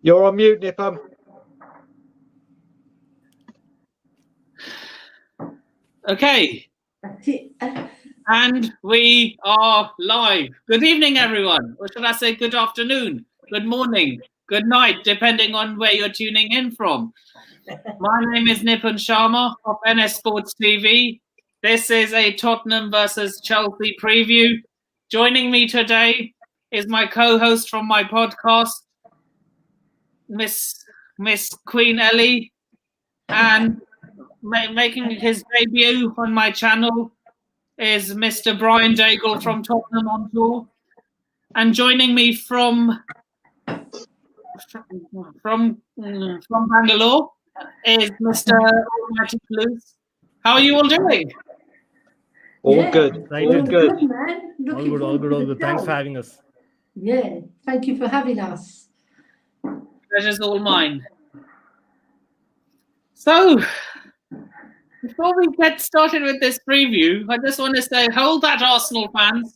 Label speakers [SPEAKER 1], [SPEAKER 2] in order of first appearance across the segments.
[SPEAKER 1] You're on mute, Nipam.
[SPEAKER 2] Okay. And we are live. Good evening, everyone. Or should I say good afternoon, good morning, good night, depending on where you're tuning in from. My name is Nipun Sharma of NS Sports TV. This is a Tottenham versus Chelsea preview. Joining me today is my co-host from my podcast, Miss Queen Ellie, and making his debut on my channel is Mr. Brian Daigle from Tottenham on Tour, and joining me from Bangalore is Mr. Almighty Blues. How are you all doing?
[SPEAKER 1] All good.
[SPEAKER 3] Right.
[SPEAKER 1] All good.
[SPEAKER 3] Man.
[SPEAKER 4] All good. Thanks for having us.
[SPEAKER 3] Yeah, thank you for having us.
[SPEAKER 2] Pleasure's all mine. So, before we get started with this preview, I just want to say, hold that, Arsenal fans.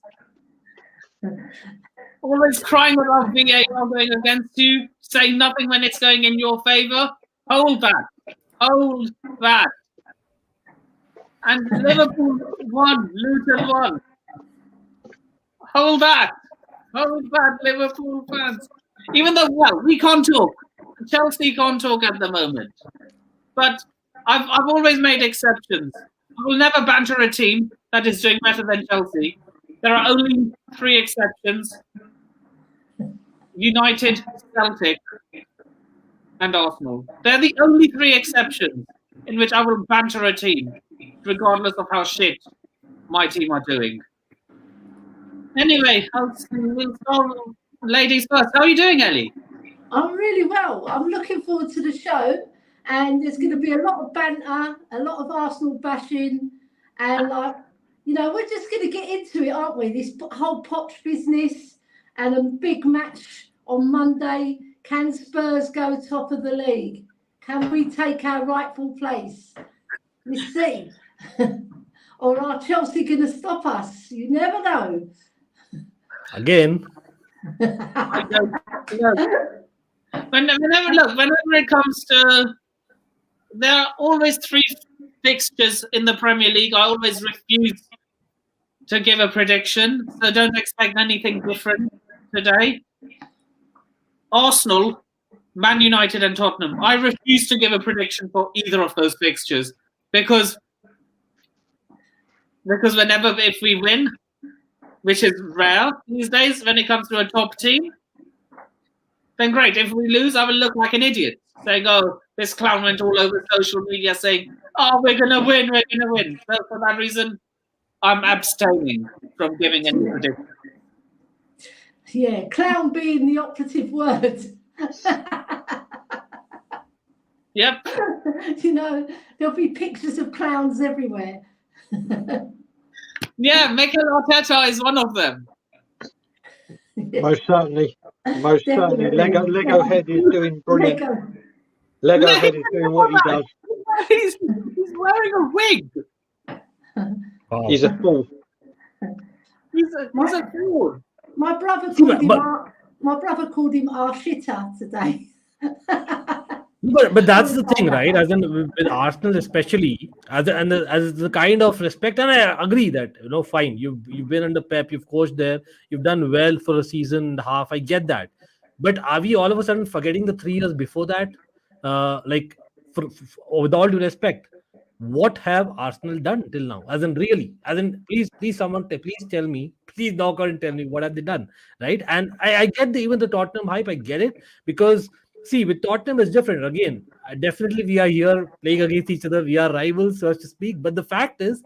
[SPEAKER 2] Always crying about VAR going against you, saying nothing when it's going in your favour. Hold that. Hold that. And Liverpool won, Luton won. Hold that. Hold that, Liverpool fans. Even though, well, we can't talk. Chelsea can't talk at the moment. But I've always made exceptions. I will never banter a team that is doing better than Chelsea. There are only 3 exceptions. United, Celtic, and Arsenal. They're the only 3 exceptions in which I will banter a team, regardless of how shit my team are doing. Anyway, we'll start ladies first. How are you doing, Ellie?
[SPEAKER 3] I'm really well. I'm looking forward to the show, and there's going to be a lot of banter, a lot of Arsenal bashing, and we're just going to get into it, aren't we? This whole Poch business and a big match on Monday. Can Spurs go top of the league? Can we take our rightful place? Let's see. Or are Chelsea going to stop us? You never know.
[SPEAKER 4] Again.
[SPEAKER 2] I don't know. Whenever it comes to, there are always 3 fixtures in the Premier League. I always refuse to give a prediction, so don't expect anything different today. Arsenal, Man United, and Tottenham. I refuse to give a prediction for either of those fixtures because if we win, which is rare these days when it comes to a top team, then great. If we lose, I will look like an idiot, saying, "Oh, this clown went all over social media saying, oh, we're gonna win." So for that reason, I'm abstaining from giving any prediction.
[SPEAKER 3] Yeah, clown being the operative word.
[SPEAKER 2] Yep.
[SPEAKER 3] There'll be pictures of clowns everywhere.
[SPEAKER 2] Yeah, Mikel Arteta is one of them.
[SPEAKER 1] Most certainly. Lego Head is doing brilliant. Lego Head is doing what he does.
[SPEAKER 2] He's wearing a wig.
[SPEAKER 1] Wow. He's a fool.
[SPEAKER 2] He's a fool.
[SPEAKER 3] My brother called him Arshita today.
[SPEAKER 4] But that's the thing, right? As in with Arsenal, especially as the kind of respect, and I agree that fine, you've been under Pep, you've coached there, you've done well for a season and a half. I get that, but are we all of a sudden forgetting the 3 years before that? With all due respect, what have Arsenal done till now? Please, someone, please tell me. Please knock out and tell me what have they done, right? And I get even the Tottenham hype. I get it because. See, with Tottenham, it's different. Again, definitely we are here playing against each other. We are rivals, so to speak. But the fact is,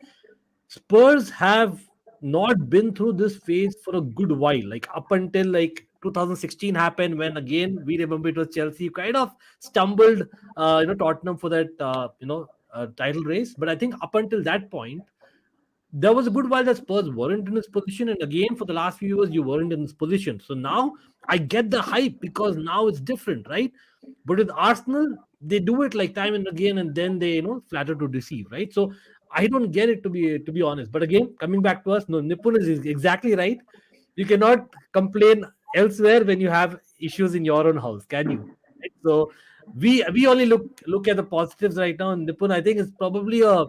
[SPEAKER 4] Spurs have not been through this phase for a good while. Like up until 2016 happened, when again we remember it was Chelsea kind of stumbled, Tottenham for that title race. But I think up until that point, there was a good while that Spurs weren't in this position, and again for the last few years you weren't in this position. So now I get the hype because now it's different, right? But with Arsenal, they do it like time and again, and then they flatter to deceive, right? So I don't get it, to be honest. But again, coming back to us, no, Nipun is exactly right. You cannot complain elsewhere when you have issues in your own house, can you? Right? So we only look at the positives right now. And Nipun, I think it's probably a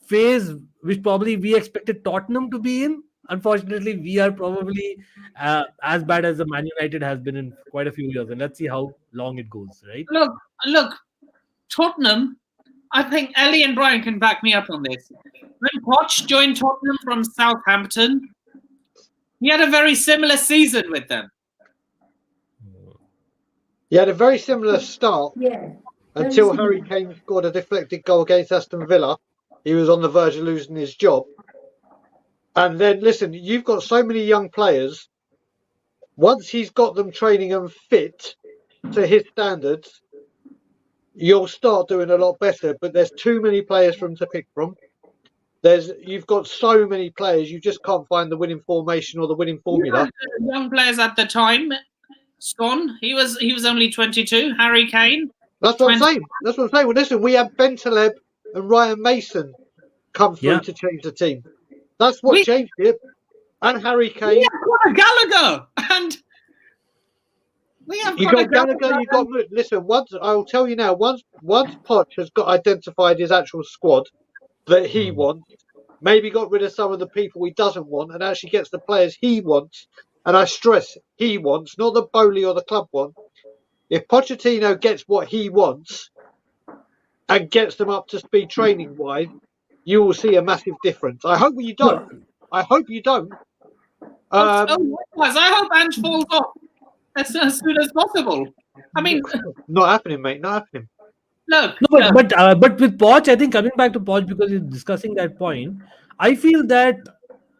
[SPEAKER 4] phase which probably we expected Tottenham to be in. Unfortunately, we are probably as bad as the Man United has been in quite a few years, and let's see how long it goes. Right?
[SPEAKER 2] Look, Tottenham. I think Ellie and Brian can back me up on this. When Poch joined Tottenham from Southampton, he had a very similar season with them.
[SPEAKER 1] He had a very similar start
[SPEAKER 3] Yeah.
[SPEAKER 1] until Harry Kane scored a deflected goal against Aston Villa. He was on the verge of losing his job. And then, listen, you've got so many young players. Once he's got them training and fit to his standards, you'll start doing a lot better. But there's too many players for him to pick from. You've got so many players, you just can't find the winning formation or the winning formula.
[SPEAKER 2] Young players at the time. Son, he was only 22. Harry Kane.
[SPEAKER 1] That's what I'm saying. That's what I'm saying. Well, listen, we had Bentaleb and Ryan Mason come through to change the team. That's what changed it. And Harry Kane.
[SPEAKER 2] We have Conor Gallagher, and we have
[SPEAKER 1] you got Gallagher. You got listen. I'll tell you now. Once Poch has got identified his actual squad that he wants, maybe got rid of some of the people he doesn't want, and actually gets the players he wants. And I stress he wants, not the Bowley or the club want. If Pochettino gets what he wants and gets them up to speed training wise, you will see a massive difference. I hope you don't. I hope you don't.
[SPEAKER 2] I hope Ange falls off as soon as possible. I mean,
[SPEAKER 1] not happening, mate. Not happening.
[SPEAKER 2] Look,
[SPEAKER 4] but with Poch, I think coming back to Poch because you're discussing that point, I feel that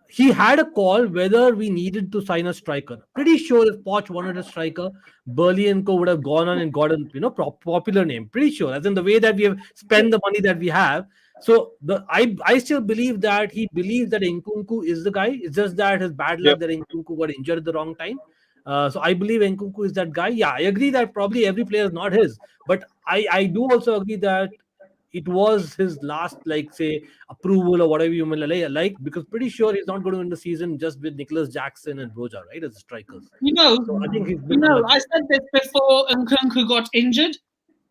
[SPEAKER 4] he had a call whether we needed to sign a striker. Pretty sure if Poch wanted a striker, Burley and co would have gone on and got a popular name. Pretty sure, as in the way that we have spent the money that we have. So I still believe that he believes that Nkunku is the guy. It's just that his bad luck that Nkunku got injured at the wrong time. So I believe Nkunku is that guy. Yeah, I agree that probably every player is not his, but I do also agree that it was his last, like, say, approval or whatever you may like, because pretty sure he's not going to win the season just with Nicholas Jackson and Broja, right, as strikers.
[SPEAKER 2] So I think I said this before Nkunku got injured,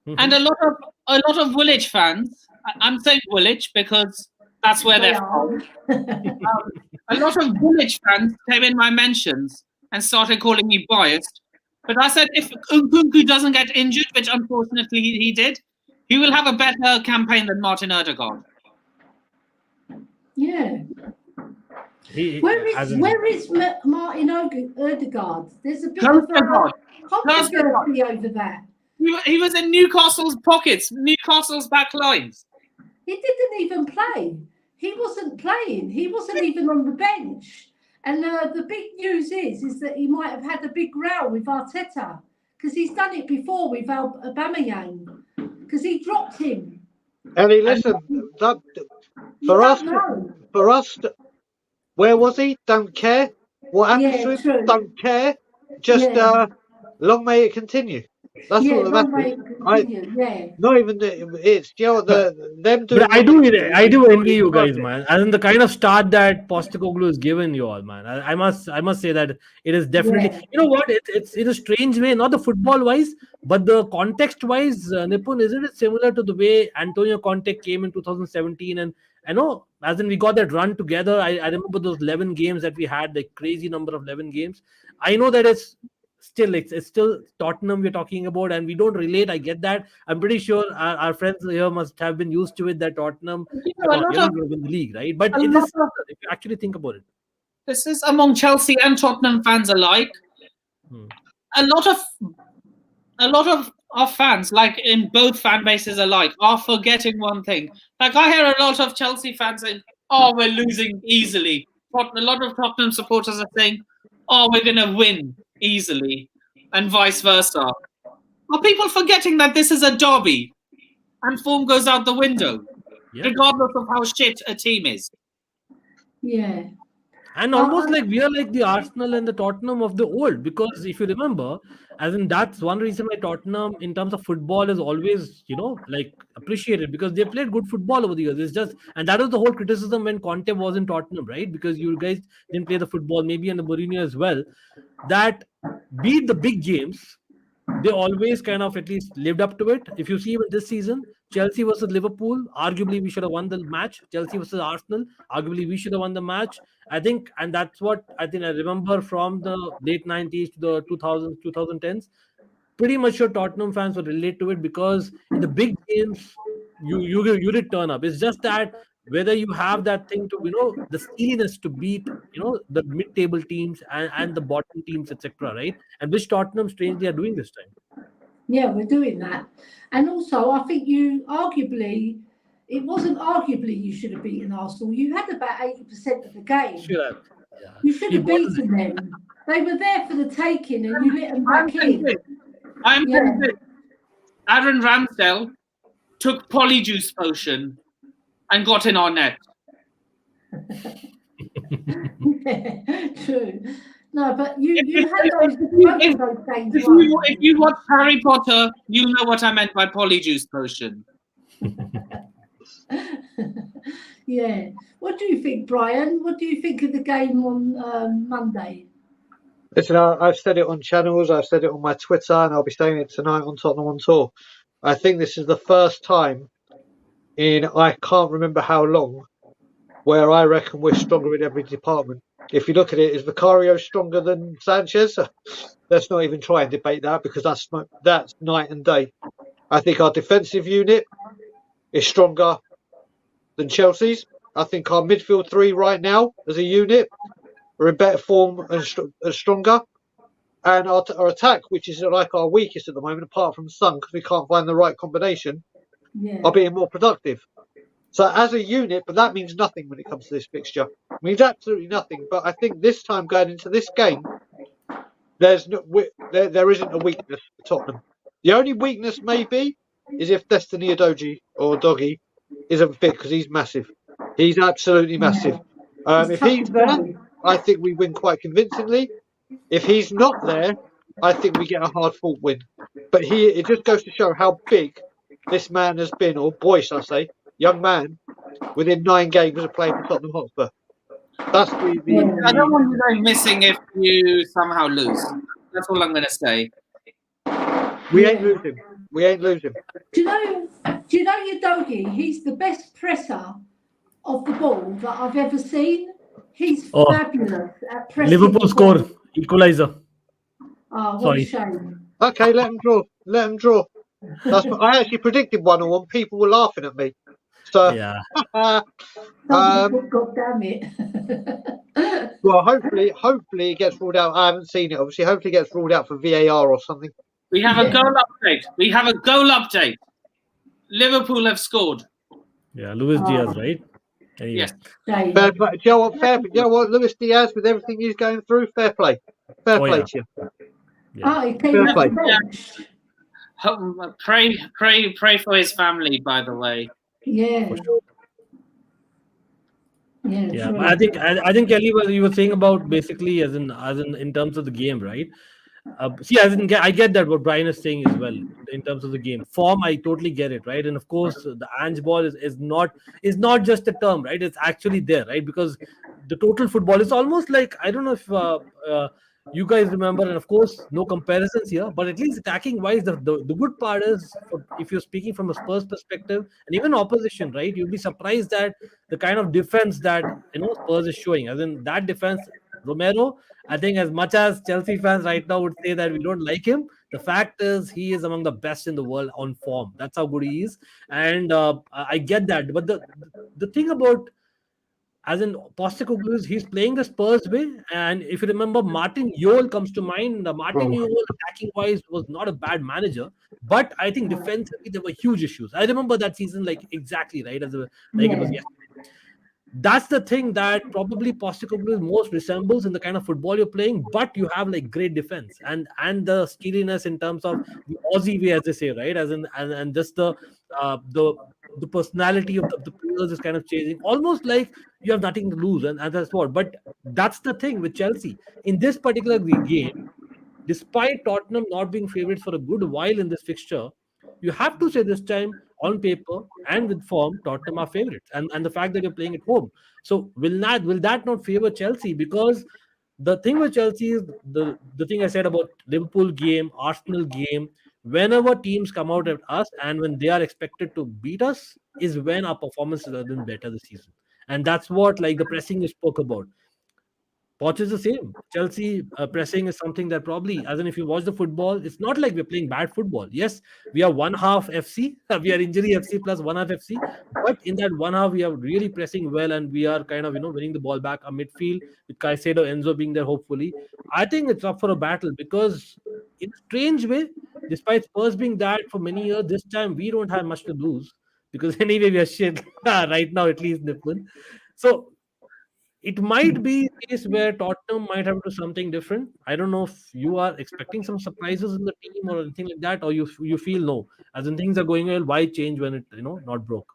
[SPEAKER 2] and a lot of Woolwich fans. I'm saying Woolwich because that's where they're from. A lot of Woolwich fans came in my mentions and started calling me biased. But I said if Nkunku doesn't get injured, which unfortunately he did, he will have a better campaign than Martin Odegaard.
[SPEAKER 3] Yeah. Where is Martin Odegaard? There's a bit of controversy over that.
[SPEAKER 2] He was in Newcastle's pockets, Newcastle's back lines.
[SPEAKER 3] He didn't even play. He wasn't playing. He wasn't even on the bench. And the big news is that he might have had a big row with Arteta because he's done it before with Aubameyang because he dropped him.
[SPEAKER 1] Ellie, listen, for us, where was he? Don't care. What happens to him? Don't care. Just long may it continue. That's all that matters. Not even it's them doing.
[SPEAKER 4] But I do envy you guys, man. And the kind of start that Postecoglou has given you all, man. I must say that it is definitely. You know what? It's in a strange way, not the football wise, but the context wise. Nipun, isn't it similar to the way Antonio Conte came in 2017? And I know, as in we got that run together. I remember those 11 games that we had, the crazy number of 11 games. I know that it's still Tottenham we're talking about, and we don't relate. I get that. I'm pretty sure our friends here must have been used to it that Tottenham win the league, right? But it is, if you actually think about it,
[SPEAKER 2] this is among Chelsea and Tottenham fans alike. A lot of our fans, like in both fan bases alike, are forgetting one thing. Like I hear a lot of Chelsea fans saying, "Oh, we're losing easily." A lot of Tottenham supporters are saying, "Oh, we're going to win easily," and vice versa. Are people forgetting that this is a derby and form goes out the window, regardless of how shit a team is?
[SPEAKER 3] Yeah.
[SPEAKER 4] And almost like we are like the Arsenal and the Tottenham of the old, because if you remember, as in that's one reason why Tottenham in terms of football is always, like appreciated, because they played good football over the years. It's just, and that was the whole criticism when Conte was in Tottenham, right? Because you guys didn't play the football, maybe in the Mourinho as well, that beat the big games, they always kind of at least lived up to it. If you see even this season, Chelsea versus Liverpool, arguably we should have won the match. Chelsea versus Arsenal, arguably we should have won the match. I think, and that's what I think I remember from the late 90s to the 2000s, 2010s. Pretty much sure Tottenham fans will relate to it because in the big games, you did turn up. It's just that whether you have that thing to the steeliness to beat the mid-table teams and the bottom teams, etc. Right? And which Tottenham strangely are doing this time.
[SPEAKER 3] Yeah, we're doing that. And also, I think it wasn't arguably you should have beaten Arsenal. You had about 80% of the game.
[SPEAKER 4] Sure. Yeah.
[SPEAKER 3] You should have beaten them. They were there for the taking and you let them back in.
[SPEAKER 2] I'm convinced Aaron Ramsdale took polyjuice potion and got in our net.
[SPEAKER 3] Yeah, true. No, but you had those games.
[SPEAKER 2] If you watch Harry Potter, you know what I meant by polyjuice potion.
[SPEAKER 3] Yeah. What do you think, Brian? What do you think of the game on Monday?
[SPEAKER 1] Listen, I've said it on channels, I've said it on my Twitter, and I'll be saying it tonight on Tottenham on Tour. I think this is the first time in I can't remember how long where I reckon we're stronger in every department. If you look at it, is Vicario stronger than Sanchez? Let's not even try and debate that because that's night and day. I think our defensive unit is stronger than Chelsea's. I think our midfield three right now as a unit are in better form and stronger. And our attack, which is like our weakest at the moment, apart from Son, because we can't find the right combination, are being more productive. So as a unit, but that means nothing when it comes to this fixture. It means absolutely nothing. But I think this time going into this game, there isn't a weakness for Tottenham. The only weakness maybe is if Destiny Udogie or Doggy isn't fit because he's massive. He's absolutely massive. If he's there, I think we win quite convincingly. If he's not there, I think we get a hard-fought win. But it just goes to show how big this man has been, or boy, shall I say, young man, within 9 games of playing for Tottenham Hotspur. That's
[SPEAKER 2] I don't want you going missing if you somehow lose. That's all I'm going to say.
[SPEAKER 1] We ain't losing. We ain't losing.
[SPEAKER 3] Do you know Udogie? He's the best presser of the ball that I've ever seen. He's fabulous at pressing.
[SPEAKER 4] Liverpool score equalizer.
[SPEAKER 3] Oh, what a shame.
[SPEAKER 1] Okay, let him draw. Let him draw. I actually predicted 1-1. People were laughing at me. So
[SPEAKER 4] yeah.
[SPEAKER 3] God damn it.
[SPEAKER 1] Well, hopefully it gets ruled out. I haven't seen it, obviously. Hopefully it gets ruled out for VAR or something.
[SPEAKER 2] We have a goal update. Liverpool have scored.
[SPEAKER 4] Yeah, Luis Diaz, right? Anyway.
[SPEAKER 2] Yes.
[SPEAKER 1] Fair play. Do you know what? You know what? Luis Diaz, with everything he's going through, fair play. Fair play to you.
[SPEAKER 3] Yeah. He came off the bench.
[SPEAKER 2] Pray for his family, by the way.
[SPEAKER 3] Yeah.
[SPEAKER 4] Yeah, but I think Kelly, you were saying about basically as in terms of the game, right? I get that what Brian is saying as well in terms of the game form. I totally get it, right? And of course, the Ange ball is not just a term, right? It's actually there, right? Because the total football is almost like, I don't know if you guys remember, and of course, no comparisons here, but at least attacking wise, the good part is, if you're speaking from a Spurs perspective and even opposition, right? You'll be surprised at the kind of defense that Spurs is showing. As in that defense, Romero, I think as much as Chelsea fans right now would say that we don't like him, the fact is he is among the best in the world on form. That's how good he is. And I get that. But the thing about, as in Postecoglou, he's playing the Spurs way. And if you remember, Martin Jol comes to mind. Martin Jol, attacking-wise, was not a bad manager. But I think defensively, there were huge issues. I remember that season exactly, right? It was yesterday. That's the thing that probably Postecoglou most resembles in the kind of football you're playing, but you have great defense and the steeliness in terms of the Aussie way, as they say, right? As in and just the personality of the players is kind of changing, almost like you have nothing to lose, and that's what. But that's the thing with Chelsea in this particular game. Despite Tottenham not being favorites for a good while in this fixture, you have to say this time, on paper and with form, Tottenham are favorites, and the fact that you're playing at home. So will that not favor Chelsea? Because the thing with Chelsea is the thing I said about Liverpool game, Arsenal game. Whenever teams come out at us and when they are expected to beat us, is when our performances have been better this season. And that's what, like the pressing you spoke about. Poch is the same. Chelsea pressing is something that probably, as in if you watch the football, it's not like we're playing bad football. Yes, we are one half FC, we are injury FC plus one half FC, but in that one half, we are really pressing well and we are kind of, winning the ball back. Our midfield with Caicedo, Enzo being there, hopefully. I think it's up for a battle because, in a strange way, despite Spurs being that for many years, this time we don't have much to lose because anyway, we are shit right now, at least, Nipman. So it might be a case where Tottenham might have to do something different. I don't know if you are expecting some surprises in the team or anything like that, or you feel no, as in things are going well. Why change when it not broke?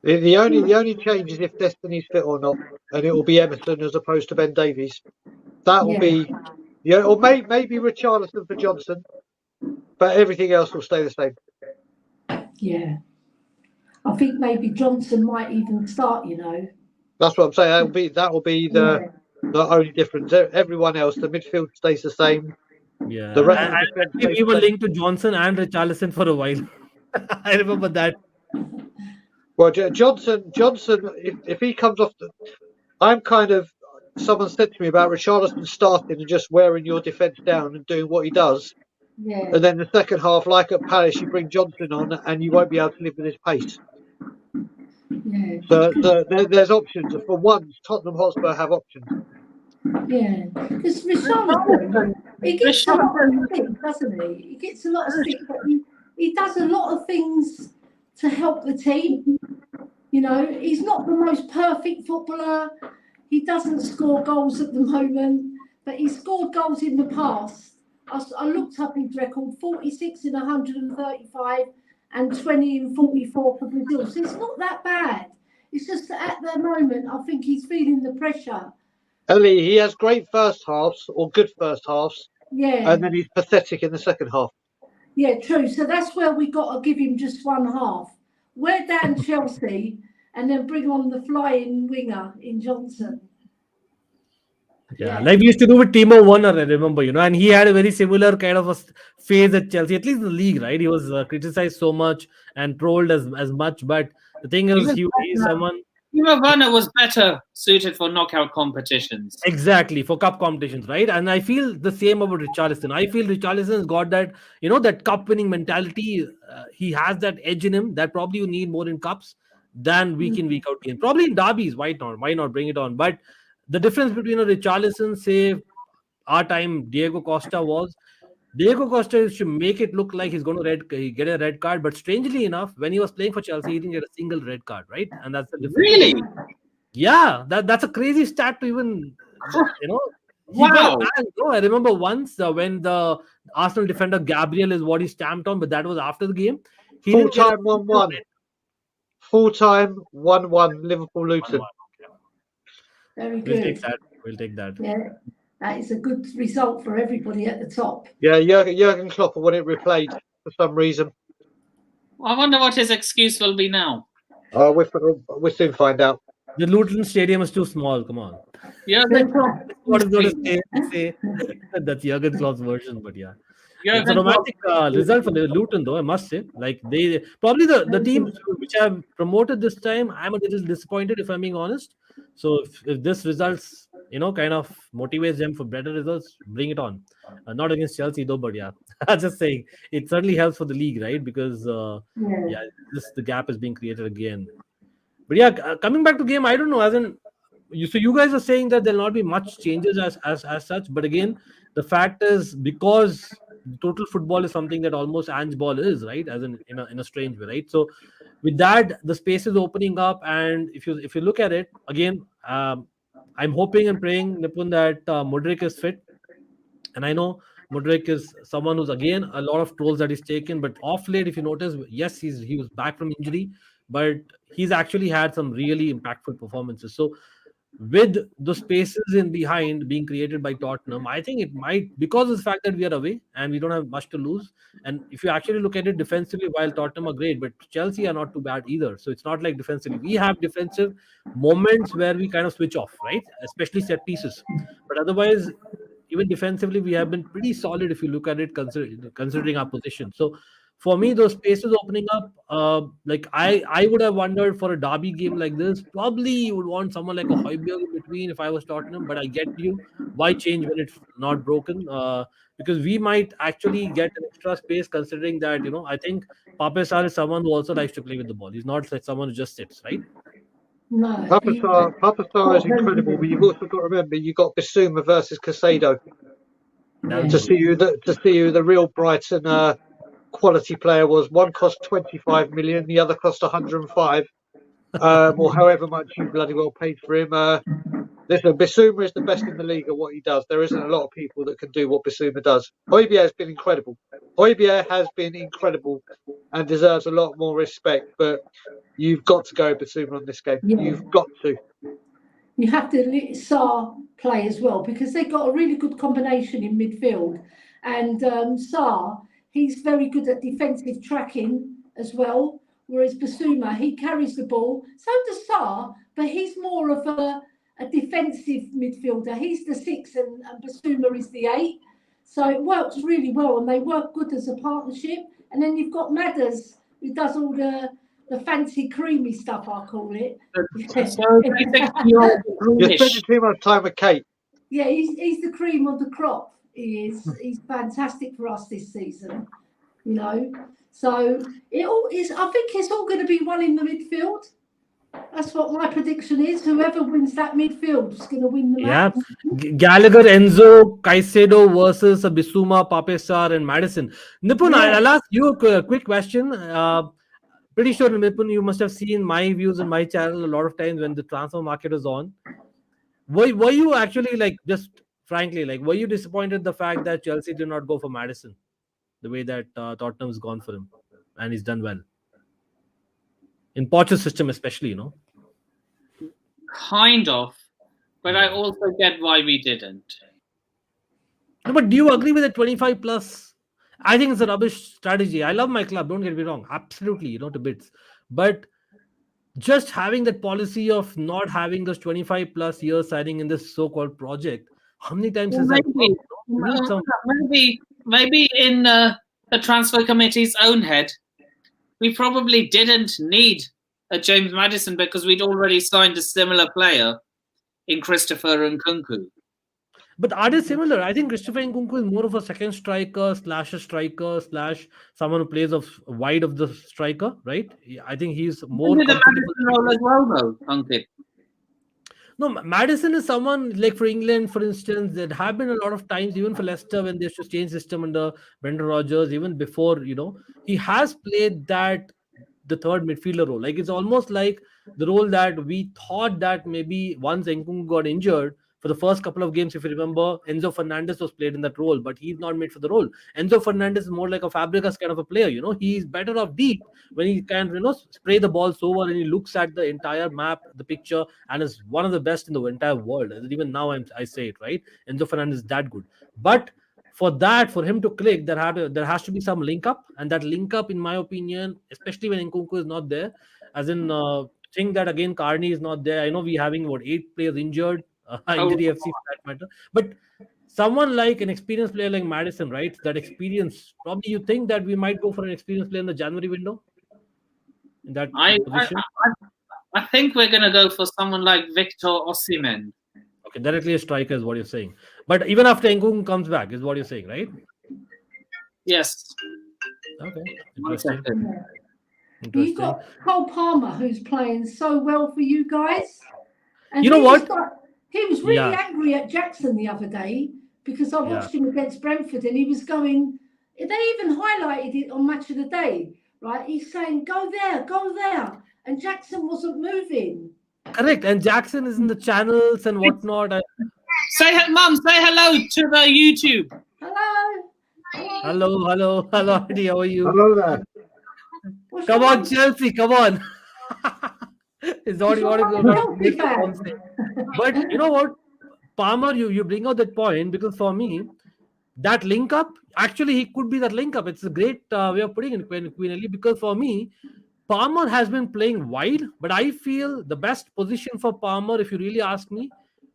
[SPEAKER 1] The only change is if Destiny's fit or not, and it will be Emerson as opposed to Ben Davies. That will
[SPEAKER 3] Yeah,
[SPEAKER 1] be or maybe Richarlison for Johnson, but everything else will stay the same.
[SPEAKER 3] yeah. I think maybe Johnson might even start.
[SPEAKER 1] That's what I'm saying. That will be
[SPEAKER 3] Yeah,
[SPEAKER 1] the only difference. Everyone else, the midfield stays the same.
[SPEAKER 4] Yeah,
[SPEAKER 1] The rest
[SPEAKER 4] and
[SPEAKER 1] of the defense
[SPEAKER 4] actually
[SPEAKER 1] stays
[SPEAKER 4] we were
[SPEAKER 1] the same.
[SPEAKER 4] linked to Johnson and Richarlison for a while. I remember that.
[SPEAKER 1] Well, Johnson, if he comes off I'm kind of. Someone said to me about Richarlison starting and just wearing your defence down and doing what he does,
[SPEAKER 3] yeah,
[SPEAKER 1] and then the second half, like at Palace, you bring Johnson on and you won't be able to live with his pace.
[SPEAKER 3] yeah,
[SPEAKER 1] So there's options. For once, Tottenham Hotspur have options.
[SPEAKER 3] yeah. Because Richarlison, he gets a lot of
[SPEAKER 2] Richarlison,
[SPEAKER 3] stick, doesn't he? He gets a lot of stick, but he does a lot of things to help the team. He's not the most perfect footballer. He doesn't score goals at the moment, but he scored goals in the past. I looked up his record: 46 in 135 and 20 in 44 for Brazil. So it's not that bad. It's just that at the moment, I think he's feeling the pressure.
[SPEAKER 1] Only he has great first halves or good first halves,
[SPEAKER 3] Yeah,
[SPEAKER 1] and then he's pathetic in the second half.
[SPEAKER 3] yeah, true. So that's where we got to give him just one half. Wear down Chelsea and then bring on the flying winger in Johnson.
[SPEAKER 4] Yeah,
[SPEAKER 3] Yeah,
[SPEAKER 4] like we used to do with Timo Werner, I remember, and he had a very similar kind of a phase at Chelsea, at least in the league, right? He was criticized so much and trolled as much, but the thing
[SPEAKER 2] he
[SPEAKER 4] is,
[SPEAKER 2] was
[SPEAKER 4] he's
[SPEAKER 2] better.
[SPEAKER 4] someone
[SPEAKER 2] Timo Werner was better suited for knockout competitions.
[SPEAKER 4] exactly for cup competitions, right? And I feel the same about Richarlison. I feel Richarlison's got that, that cup winning mentality. He has that edge in him that probably you need more in cups than week in week out games. Probably in derbies, why not? Why not bring it on? But the difference between a Richarlison, say our time Diego Costa was. Diego Costa used to make it look like he's going to get a red card, but strangely enough, when he was playing for Chelsea, he didn't get a single red card, right? And that's the difference.
[SPEAKER 2] Really?
[SPEAKER 4] Yeah, that's a crazy stat to even, he got
[SPEAKER 2] Wow.
[SPEAKER 4] banned. No, I remember once when the Arsenal defender Gabriel is what he stamped on, but that was after the game. He
[SPEAKER 1] Full
[SPEAKER 4] didn't get a
[SPEAKER 1] time
[SPEAKER 4] single
[SPEAKER 1] 1-1. Full time 1-1. Liverpool Luton.
[SPEAKER 3] very
[SPEAKER 4] We'll take
[SPEAKER 3] good.
[SPEAKER 4] that. We'll take that.
[SPEAKER 3] Yeah, that is a good result for everybody at the top.
[SPEAKER 1] Yeah, Jurgen Klopp will want it replayed for some reason.
[SPEAKER 2] I wonder what his excuse will be now.
[SPEAKER 1] We'll soon find out.
[SPEAKER 4] The Luton Stadium is too small. Come on.
[SPEAKER 2] Jurgen Klopp.
[SPEAKER 4] What is going to say? That's Jurgen Klopp's version, but yeah. It's a
[SPEAKER 2] Jurgen Klopp.
[SPEAKER 4] romantic result for the Luton, though, I must say. Like, they probably the team which have promoted this time, I'm a little disappointed if I'm being honest. So if this results, kind of motivates them for better results, bring it on. Not against Chelsea though, but yeah, I'm just saying it certainly helps for the league, right? Because
[SPEAKER 3] Yeah,
[SPEAKER 4] the gap is being created again. But yeah, coming back to game, I don't know. As in, you guys are saying that there'll not be much changes as such. But again, the fact is because total football is something that almost Ange ball is, right? As in a strange way, right? So with that, the space is opening up, and if you look at it again, I'm hoping and praying, Nipun, that Mudrik is fit. And I know Mudrik is someone who's again a lot of trolls that he's taken, but off late, if you notice, yes, he was back from injury, but he's actually had some really impactful performances. So with the spaces in behind being created by Tottenham, I think it might, because of the fact that we are away and we don't have much to lose. And if you actually look at it defensively, while Tottenham are great, but Chelsea are not too bad either. So it's not like defensively. We have defensive moments where we kind of switch off, right? Especially set pieces. But otherwise, even defensively, we have been pretty solid if you look at it, considering our position. So for me, those spaces opening up, like I would have wondered for a derby game like this, probably you would want someone like a Højbjerg in between if I was Tottenham. But I get you. Why change when it's not broken? Because we might actually get an extra space, considering that I think Pape Sarr is someone who also likes to play with the ball. He's not like someone who just sits, right?
[SPEAKER 3] No.
[SPEAKER 1] Papa Star is incredible, but you've also got to remember you got Bissouma versus Casado
[SPEAKER 3] Yeah.
[SPEAKER 1] to see who the real Brighton quality player was. One cost 25 million, the other cost 105, or however much you bloody well paid for him. Listen, Bissouma is the best in the league at what he does. There isn't a lot of people that can do what Bissouma does. Højbjerg has been incredible. Højbjerg has been incredible and deserves a lot more respect, but you've got to go Bissouma on this game.
[SPEAKER 3] Yeah.
[SPEAKER 1] You've got to.
[SPEAKER 3] You have to let Sarr play as well, because they've got a really good combination in midfield. And Sarr, he's very good at defensive tracking as well, whereas Bissouma, he carries the ball. So does Sarr, but he's more of a defensive midfielder. He's the 6 and Bissouma is the 8. So it works really well, and they work good as a partnership. And then you've got Madders, who does all the fancy creamy stuff, I call it.
[SPEAKER 2] So basically, you're
[SPEAKER 1] You're spending too much time with Kate.
[SPEAKER 3] Yeah, he's the cream of the crop. He is. He's fantastic for us this season. So it all is. I think it's all going to be one in the midfield. That's what my prediction is. Whoever wins that midfield is going to win the match.
[SPEAKER 4] Gallagher, Enzo, Caicedo versus Bissouma, Pape Sarr, and Madison. Nipun,
[SPEAKER 3] Yeah.
[SPEAKER 4] I'll ask you a quick question. Pretty sure, Nipun, you must have seen my views on my channel a lot of times when the transfer market was on. Were you actually, like, just frankly, like, were you disappointed the fact that Chelsea did not go for Madison the way that Tottenham's gone for him and he's done well? In Poch's system, especially,
[SPEAKER 2] kind of, but I also get why we didn't.
[SPEAKER 4] No, but do you agree with the 25 plus? I think it's a rubbish strategy. I love my club, don't get me wrong. Absolutely, to bits. But just having that policy of not having those 25 plus years signing in this so-called project, how many times has that
[SPEAKER 2] maybe in the transfer committee's own head, we probably didn't need a James Maddison because we'd already signed a similar player in Christopher Nkunku.
[SPEAKER 4] But are they similar? I think Christopher Nkunku is more of a second striker / someone who plays wide of the striker, right? I think he's more
[SPEAKER 2] the Maddison role as well, though, Ankit.
[SPEAKER 4] No, Madison is someone like for England, for instance, there have been a lot of times, even for Leicester, when they used to change system under Brendan Rodgers, even before, he has played the third midfielder role. Like, it's almost like the role that we thought that maybe once Nkunku got injured, for the first couple of games, if you remember, Enzo Fernandez was played in that role, but he's not made for the role. Enzo Fernandez is more like a Fabregas kind of a player, he's better off deep when he can, spray the balls over and he looks at the entire map, the picture, and is one of the best in the entire world. And even now I say it, right? Enzo Fernandez is that good. But for him to click, there has to be some link up, and that link up, in my opinion, especially when Nkunku is not there, as in think that again Carney is not there. I know we're having 8 players injured. Injury FC for that matter, but someone like an experienced player like Madison, right? That experience, probably you think that we might go for an experienced player in the January window in that position.
[SPEAKER 2] I think we're going to go for someone like Victor Osimhen.
[SPEAKER 4] Okay, directly a striker is what you're saying. But even after Nkunku comes back, is what you're saying, right?
[SPEAKER 2] Yes.
[SPEAKER 4] Okay. Interesting.
[SPEAKER 3] You've got Cole Palmer, who's playing so well for you guys. And
[SPEAKER 4] you know what?
[SPEAKER 3] He was really angry at Jackson the other day because I watched him against Brentford, and he was going. They even highlighted it on Match of the Day, right? He's saying, "Go there," and Jackson wasn't moving.
[SPEAKER 4] Correct, and Jackson is in the channels and whatnot.
[SPEAKER 2] Mum, say hello to the YouTube.
[SPEAKER 3] Hello,
[SPEAKER 4] Auntie, how are you?
[SPEAKER 1] Hello there.
[SPEAKER 4] Come on, Chelsea, come on. Is what you
[SPEAKER 3] You're
[SPEAKER 4] want
[SPEAKER 3] a
[SPEAKER 4] to
[SPEAKER 3] Chelsea
[SPEAKER 4] make the form
[SPEAKER 3] fan.
[SPEAKER 4] say. But you know what, Palmer, you bring out that point because for me, that link up actually he could be that link up. It's a great way of putting it, Queen Ellie, because for me, Palmer has been playing wide, but I feel the best position for Palmer, if you really ask me,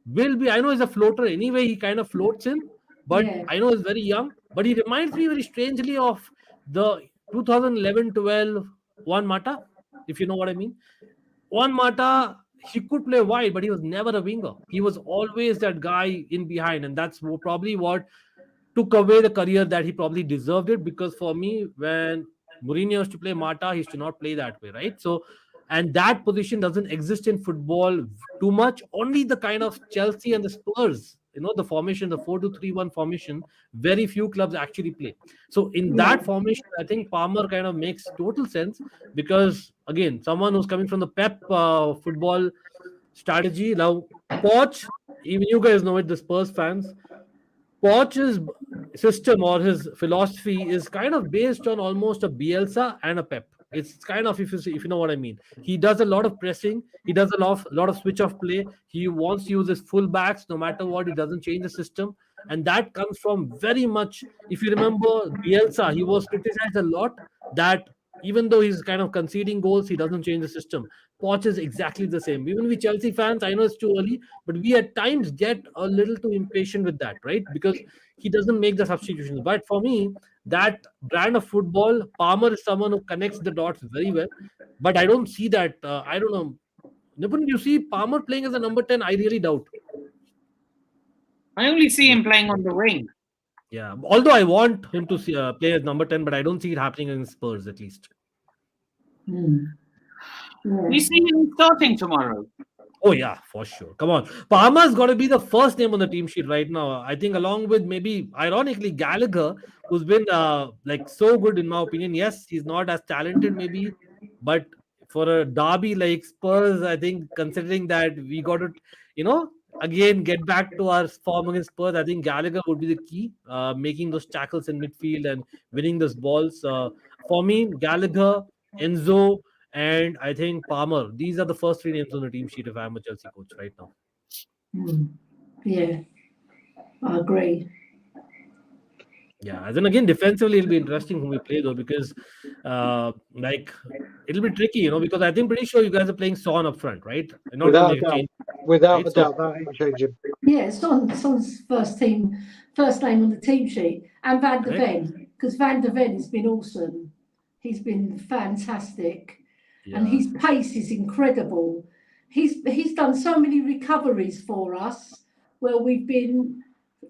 [SPEAKER 4] will be. I know he's a floater anyway. He kind of floats in, but
[SPEAKER 3] Yeah,
[SPEAKER 4] I know he's very young. But he reminds me very strangely of the 2011-12 Juan Mata, if you know what I mean. Juan Mata, he could play wide, but he was never a winger. He was always that guy in behind, and that's probably what took away the career that he probably deserved it. Because for me, when Mourinho used to play Mata, he used to not play that way, right? So, and that position doesn't exist in football too much. Only the kind of Chelsea and the Spurs, the formation, the 4-2-3-1 formation, very few clubs actually play. So, in
[SPEAKER 3] yeah.
[SPEAKER 4] that formation, I think Palmer kind of makes total sense because, again, someone who's coming from the Pep football strategy. Now, Poch, even you guys know it, the Spurs fans, Poch's system or his philosophy is kind of based on almost a Bielsa and a Pep. It's kind of, if you know what I mean. He does a lot of pressing. He does a lot of switch off play. He wants to use his fullbacks no matter what. He doesn't change the system, and that comes from very much. If you remember Bielsa, he was criticized a lot that even though he's kind of conceding goals, he doesn't change the system. Poch is exactly the same. Even we Chelsea fans, I know it's too early, but we at times get a little too impatient with that, right? Because he doesn't make the substitutions. But for me, that brand of football, Palmer is someone who connects the dots very well. But I don't see that. I don't know. Nipun, you see Palmer playing as a number 10? I really doubt.
[SPEAKER 2] I only see him playing on the wing.
[SPEAKER 4] Yeah. Although I want him to play as number 10, but I don't see it happening in Spurs at least.
[SPEAKER 3] Mm. Yeah.
[SPEAKER 2] You see him starting tomorrow.
[SPEAKER 4] Oh yeah, for sure. Come on, Palmer's got to be the first name on the team sheet right now. I think, along with maybe, ironically, Gallagher, who's been like so good in my opinion. Yes, he's not as talented maybe, but for a derby like Spurs, I think considering that we got to, again get back to our form against Spurs, I think Gallagher would be the key, making those tackles in midfield and winning those balls. For me, Gallagher, Enzo, and I think Palmer. These are the first three names on the team sheet if I'm a Chelsea coach right now.
[SPEAKER 3] Mm. Yeah, I agree.
[SPEAKER 4] Yeah, and then again, defensively, it'll be interesting who we play though, because like it'll be tricky, because I think pretty sure you guys are playing Son up front, right? And not going to
[SPEAKER 1] Without a
[SPEAKER 4] make a
[SPEAKER 1] doubt.
[SPEAKER 4] change,
[SPEAKER 1] Without
[SPEAKER 4] right?
[SPEAKER 1] a doubt, that ain't changing.
[SPEAKER 3] Yeah, Son's first name on the team sheet, and Van der
[SPEAKER 4] Correct.
[SPEAKER 3] Ven, because Van der Ven has been awesome. He's been fantastic, and
[SPEAKER 4] Yeah.
[SPEAKER 3] his pace is incredible. He's done so many recoveries for us where we've been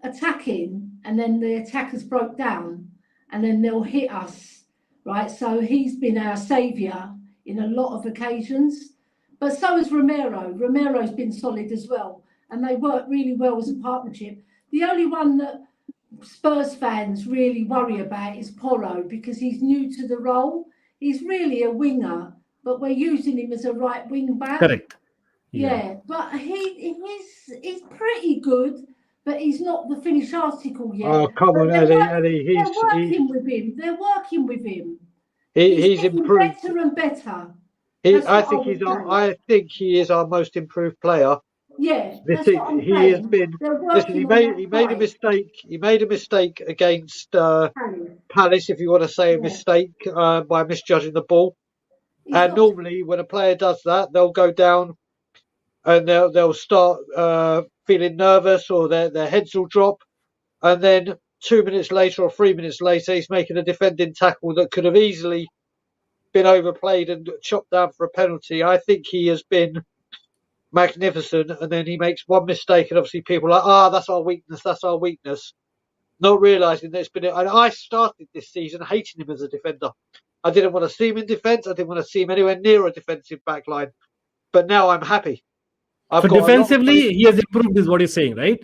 [SPEAKER 3] attacking, and then the attackers broke down, and then they'll hit us, right? So he's been our saviour in a lot of occasions. But so is Romero. Romero's been solid as well, and they work really well as a partnership. The only one that Spurs fans really worry about is Porro because he's new to the role. He's really a winger, but we're using him as a right wing back.
[SPEAKER 4] Correct.
[SPEAKER 3] Yeah, but he's pretty good, but he's not the finished article yet.
[SPEAKER 1] Oh, come
[SPEAKER 3] But
[SPEAKER 1] on,
[SPEAKER 3] they're
[SPEAKER 1] Eddie.
[SPEAKER 3] working with him. They're working with him.
[SPEAKER 1] He's
[SPEAKER 3] getting
[SPEAKER 1] improved.
[SPEAKER 3] better and better. That's
[SPEAKER 1] I
[SPEAKER 3] what
[SPEAKER 1] think
[SPEAKER 3] would
[SPEAKER 1] he's our,
[SPEAKER 3] say.
[SPEAKER 1] I think he is our most improved player.
[SPEAKER 3] Yeah,
[SPEAKER 1] This
[SPEAKER 3] that's
[SPEAKER 1] is,
[SPEAKER 3] what I'm
[SPEAKER 1] he has
[SPEAKER 3] saying.
[SPEAKER 1] been.
[SPEAKER 3] They're
[SPEAKER 1] Listen, he
[SPEAKER 3] working on
[SPEAKER 1] made
[SPEAKER 3] that
[SPEAKER 1] a
[SPEAKER 3] side.
[SPEAKER 1] mistake. He made a mistake against
[SPEAKER 3] Harry.
[SPEAKER 1] Palace, if you want to say a
[SPEAKER 3] Yeah.
[SPEAKER 1] mistake, by misjudging the ball.
[SPEAKER 3] He's
[SPEAKER 1] And
[SPEAKER 3] got-
[SPEAKER 1] normally, when a player does that, they'll go down and they'll start feeling nervous, or their heads will drop, and then 2 minutes later or 3 minutes later, he's making a defending tackle that could have easily been overplayed and chopped down for a penalty. I think he has been magnificent, and then he makes one mistake, and obviously people are like, that's our weakness, that's our weakness, not realising that it's been. And I started this season hating him as a defender. I didn't want to see him in defence. I didn't want to see him anywhere near a defensive back line. But now I'm happy. I've
[SPEAKER 4] So
[SPEAKER 1] got a lot of
[SPEAKER 4] defensively, he has improved, is what you're saying, right?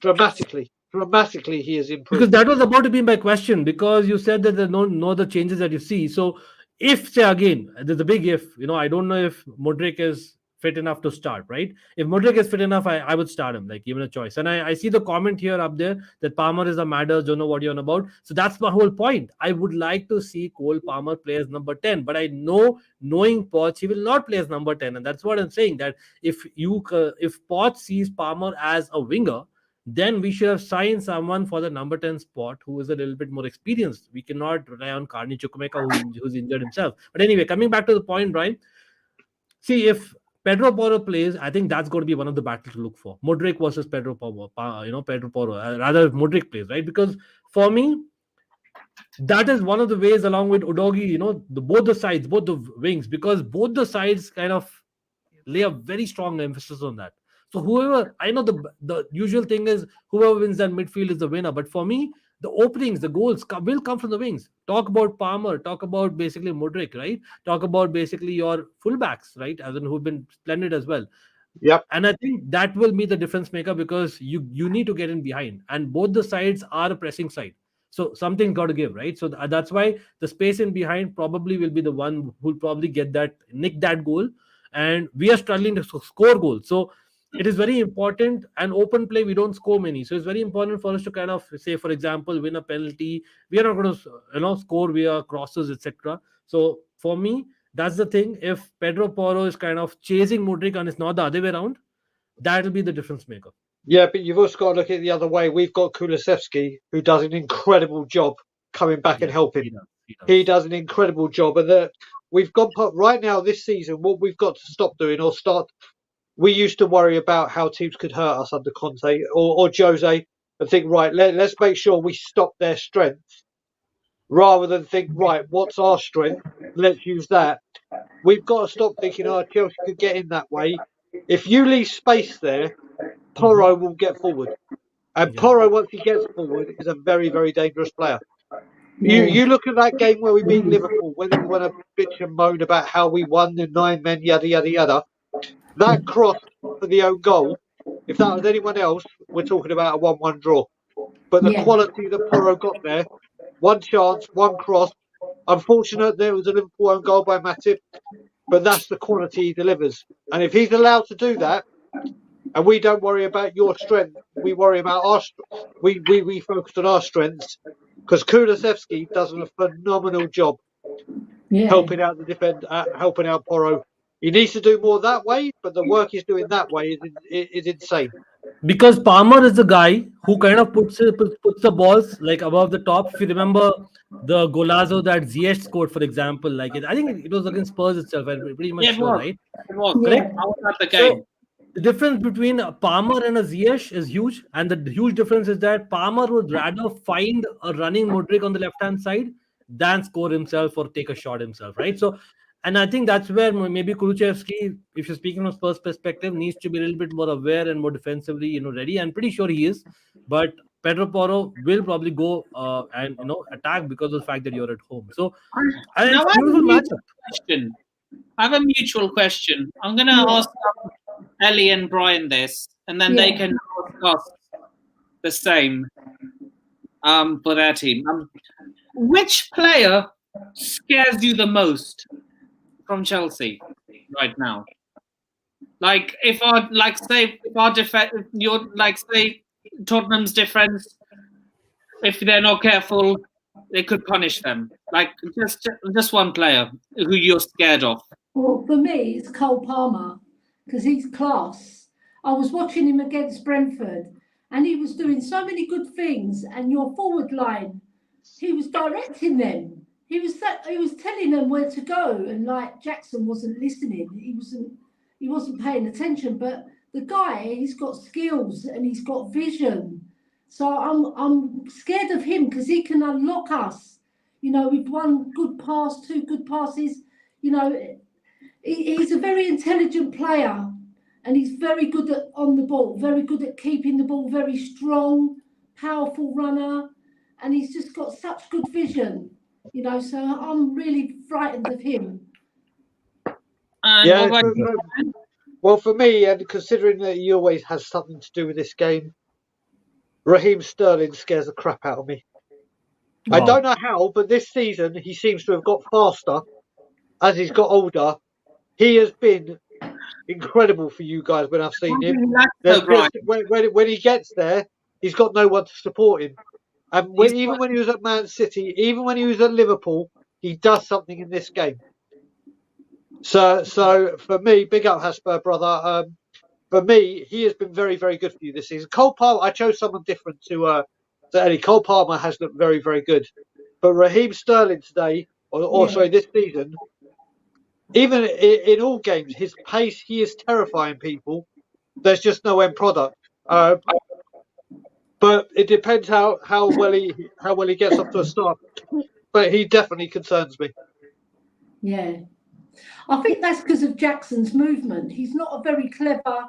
[SPEAKER 1] dramatically, he has improved.
[SPEAKER 4] Because that was about to be my question, because you said that there are no other changes that you see. So if, say again, there's a big if, I don't know if Modric is fit enough to start, right? If Modric is fit enough, I would start him, like given a choice. And I see the comment here up there that Palmer is a madder, don't know what you're on about. So that's my whole point. I would like to see Cole Palmer play as number 10, but I know, knowing Poch, he will not play as number 10. And that's what I'm saying, that if Poch sees Palmer as a winger, then we should have signed someone for the number 10 spot who is a little bit more experienced. We cannot rely on Carney Chukwemeka, who's injured himself. But anyway, coming back to the point, Brian, see, if Pedro Porro plays, I think that's going to be one of the battles to look for. Modric versus Pedro Porro, Pedro Porro. Rather, if Modric plays, right? Because for me, that is one of the ways, along with Udogi, both the sides, both the wings, because both the sides kind of lay a very strong emphasis on that. So whoever, I know the usual thing is whoever wins that midfield is the winner. But for me, the openings, the goals will come from the wings. Talk about Palmer, talk about basically Modric, right? Talk about basically your fullbacks, right? As in who've been splendid as well.
[SPEAKER 1] Yep.
[SPEAKER 4] And I think that will be the difference maker, because you need to get in behind, and both the sides are a pressing side. So something's got to give, right? So that's why the space in behind probably will be the one who'll probably nick that goal. And we are struggling to score goals. So it is very important. And open play, we don't score many. So it's very important for us to kind of say, for example, win a penalty. We are not going to score via crosses, etc. So for me, that's the thing. If Pedro Porro is kind of chasing Modric and it's not the other way around, that will be the difference maker.
[SPEAKER 1] Yeah, but you've also got to look at it the other way. We've got Kulusevski, who does an incredible job coming back and helping. He does an incredible job. And we've got right now this season, what we've got to stop doing or start. We used to worry about how teams could hurt us under Conte or Jose and think, right, let's make sure we stop their strengths rather than think, right, what's our strength? Let's use that. We've got to stop thinking, Chelsea could get in that way. If you leave space there, Porro will get forward. And Porro, once he gets forward, is a very, very dangerous player. You look at that game where we beat Liverpool, when we want to bitch and moan about how we won the 9 men, yada, yada, yada. That cross for the own goal, if that was anyone else, we're talking about a 1-1 draw. But the quality that Porro got there, one chance, one cross. Unfortunate there was a Liverpool own goal by Matip, but that's the quality he delivers. And if he's allowed to do that, and we don't worry about your strength, we worry about our we focus on our strengths, because Kulusevski does a phenomenal job helping out the defend, helping out Porro. He needs to do more that way, but the work he's doing that way is insane.
[SPEAKER 4] Because Palmer is the guy who kind of puts the balls like above the top. If you remember the golazo that Ziyech scored, for example, like I think it was against Spurs itself. I'm pretty much sure, right?
[SPEAKER 2] It was.
[SPEAKER 4] Correct?
[SPEAKER 2] I was at the game.
[SPEAKER 4] So, the difference between a Palmer and a Ziyech is huge, and the huge difference is that Palmer would rather find a running Modric on the left-hand side than score himself or take a shot himself, right? So, and I think that's where maybe Kulusevski, if you're speaking from Spurs perspective, needs to be a little bit more aware and more defensively, ready. I'm pretty sure he is, but Pedro Porro will probably go and attack because of the fact that you're at home. So, and it's a beautiful matchup.
[SPEAKER 2] I have a mutual question. I'm going to ask Ellie and Brian this, and then they can ask the same for their team. Which player scares you the most from Chelsea right now? Like, if our defense, say Tottenham's defense, if they're not careful, they could punish them. Like, just one player who you're scared of.
[SPEAKER 3] Well, for me, it's Cole Palmer, because he's class. I was watching him against Brentford, and he was doing so many good things. And your forward line, he was directing them. He was telling them where to go, and like Jackson wasn't listening. He wasn't paying attention. But the guy, he's got skills and he's got vision. So I'm scared of him, because he can unlock us. With one good pass, two good passes. He's a very intelligent player, and he's very good on the ball, very good at keeping the ball, very strong, powerful runner, and he's just got such good vision, so I'm really frightened of him.
[SPEAKER 1] Well, for me, and considering that he always has something to do with this game, Raheem Sterling scares the crap out of me. Wow. I don't know how, but this season he seems to have got faster as he's got older. He has been incredible for you guys when I've seen him.
[SPEAKER 2] That's
[SPEAKER 1] There's
[SPEAKER 2] so Brian.
[SPEAKER 1] just when he gets there, he's got no one to support him. And even when he was at Man City, even when he was at Liverpool, he does something in this game. So for me, big up Hotspur, brother. For me, he has been very, very good for you this season. Cole Palmer, I chose someone different to Eddie. Cole Palmer has looked very, very good. But Raheem Sterling today, or
[SPEAKER 3] Yeah.
[SPEAKER 1] sorry, this season, even in all games, his pace, he is terrifying people. There's just no end product. But it depends how well he gets off to a start. But he definitely concerns me.
[SPEAKER 3] Yeah. I think that's because of Jackson's movement. He's not a very clever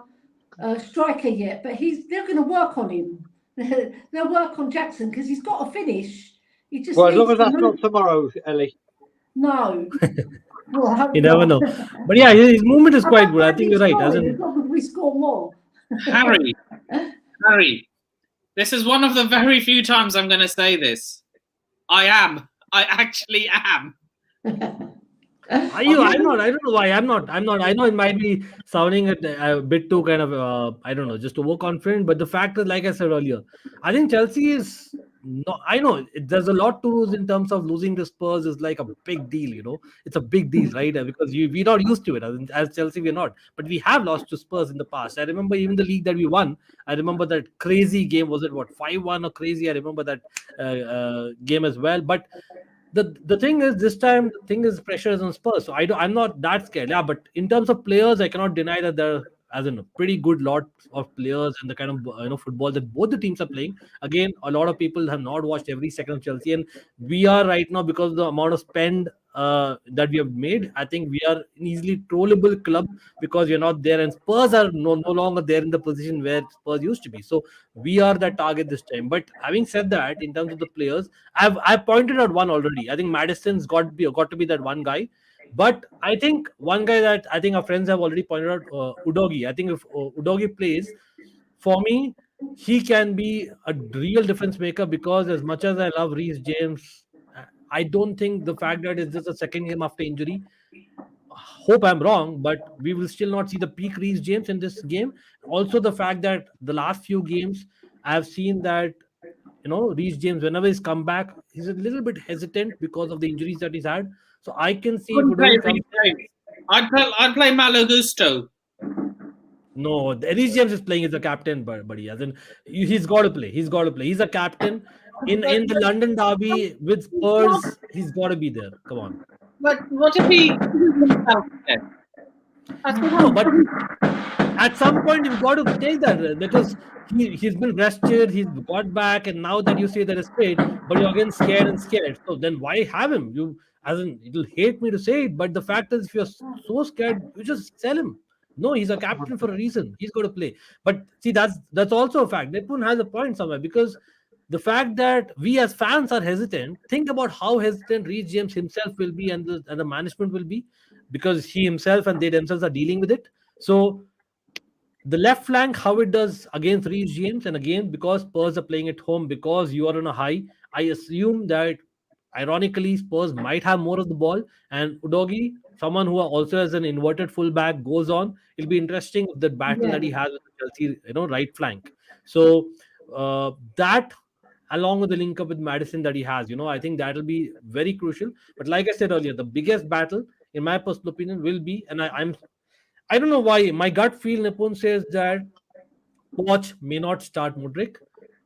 [SPEAKER 3] striker yet, but they're going to work on him. They'll work on Jackson because he's got a finish. He just
[SPEAKER 1] Well, as long
[SPEAKER 3] needs
[SPEAKER 1] as
[SPEAKER 3] to
[SPEAKER 1] that's
[SPEAKER 3] move.
[SPEAKER 1] not tomorrow, Ellie.
[SPEAKER 3] No. Well, I hope
[SPEAKER 4] You never
[SPEAKER 3] not.
[SPEAKER 4] know. But yeah, his movement is
[SPEAKER 3] I
[SPEAKER 4] quite
[SPEAKER 3] don't
[SPEAKER 4] good. I
[SPEAKER 3] mind
[SPEAKER 4] think
[SPEAKER 3] him
[SPEAKER 4] you're right.
[SPEAKER 3] scoring as long as we score more.
[SPEAKER 2] Harry, this is one of the very few times I'm going to say this. I actually am.
[SPEAKER 4] I'm not. I don't know why. I'm not. I know it might be sounding a bit too kind of, I don't know, just overconfident. But the fact is, like I said earlier, I think Chelsea is. No, I know there's a lot to lose in terms of losing the Spurs is like a big deal. It's a big deal, right? Because we're not used to it as Chelsea. We're not, but we have lost to Spurs in the past. I remember even the league that we won. I remember that crazy game. Was it what 5-1 or crazy? I remember that game as well. But the thing is, this time the thing is pressure is on Spurs, so I'm not that scared. Yeah, but in terms of players, I cannot deny that there are, as in a pretty good lot of players and the kind of football that both the teams are playing. Again, a lot of people have not watched every second of Chelsea, and we are right now because of the amount of spend that we have made. I think we are an easily trollable club because you're not there, and Spurs are no longer there in the position where Spurs used to be. So we are that target this time. But having said that, in terms of the players, I've pointed out one already. I think Madison's got to be that one guy. But I think one guy that I think our friends have already pointed out, Udogi. I think if Udogi plays, for me, he can be a real difference maker because as much as I love Reece James, I don't think the fact that it's just a second game after injury. Hope I'm wrong, but we will still not see the peak Reece James in this game. Also, the fact that the last few games I've seen that Reece James, whenever he's come back, he's a little bit hesitant because of the injuries that he's had. So I can see if
[SPEAKER 2] Couldn't play
[SPEAKER 4] Udogi comes.
[SPEAKER 2] Reece James. I'd play Malo Gusto.
[SPEAKER 4] No, Reece James is playing as a captain, buddy. As in, he's got to play. He's got to play. He's a captain in the London derby with Spurs. He's got to be there. Come on.
[SPEAKER 2] But what if he himself then?
[SPEAKER 4] No, but at some point you've got to take that because he's been rested, he's got back, and now that you say that it's great, but you're again scared and scared. So then why have him? You as in it'll hate me to say it, but the fact is if you're so scared, you just sell him. No, he's a captain for a reason. He's got to play. But see, that's also a fact. Neptune has a point somewhere because the fact that we as fans are hesitant, think about how hesitant Reece James himself will be and the management will be because he himself and they themselves are dealing with it. So the left flank, how it does against Reece James, and again, because Spurs are playing at home, because you are on a high, I assume that ironically, Spurs might have more of the ball. And Udogi, someone who also has an inverted fullback, goes on. It'll be interesting the battle that he has with Chelsea, right flank. So that, along with the link up with Madison that he has, I think that'll be very crucial. But like I said earlier, the biggest battle, in my personal opinion, will be, and I don't know why my gut feel Nipun says that Poch may not start Mudrik.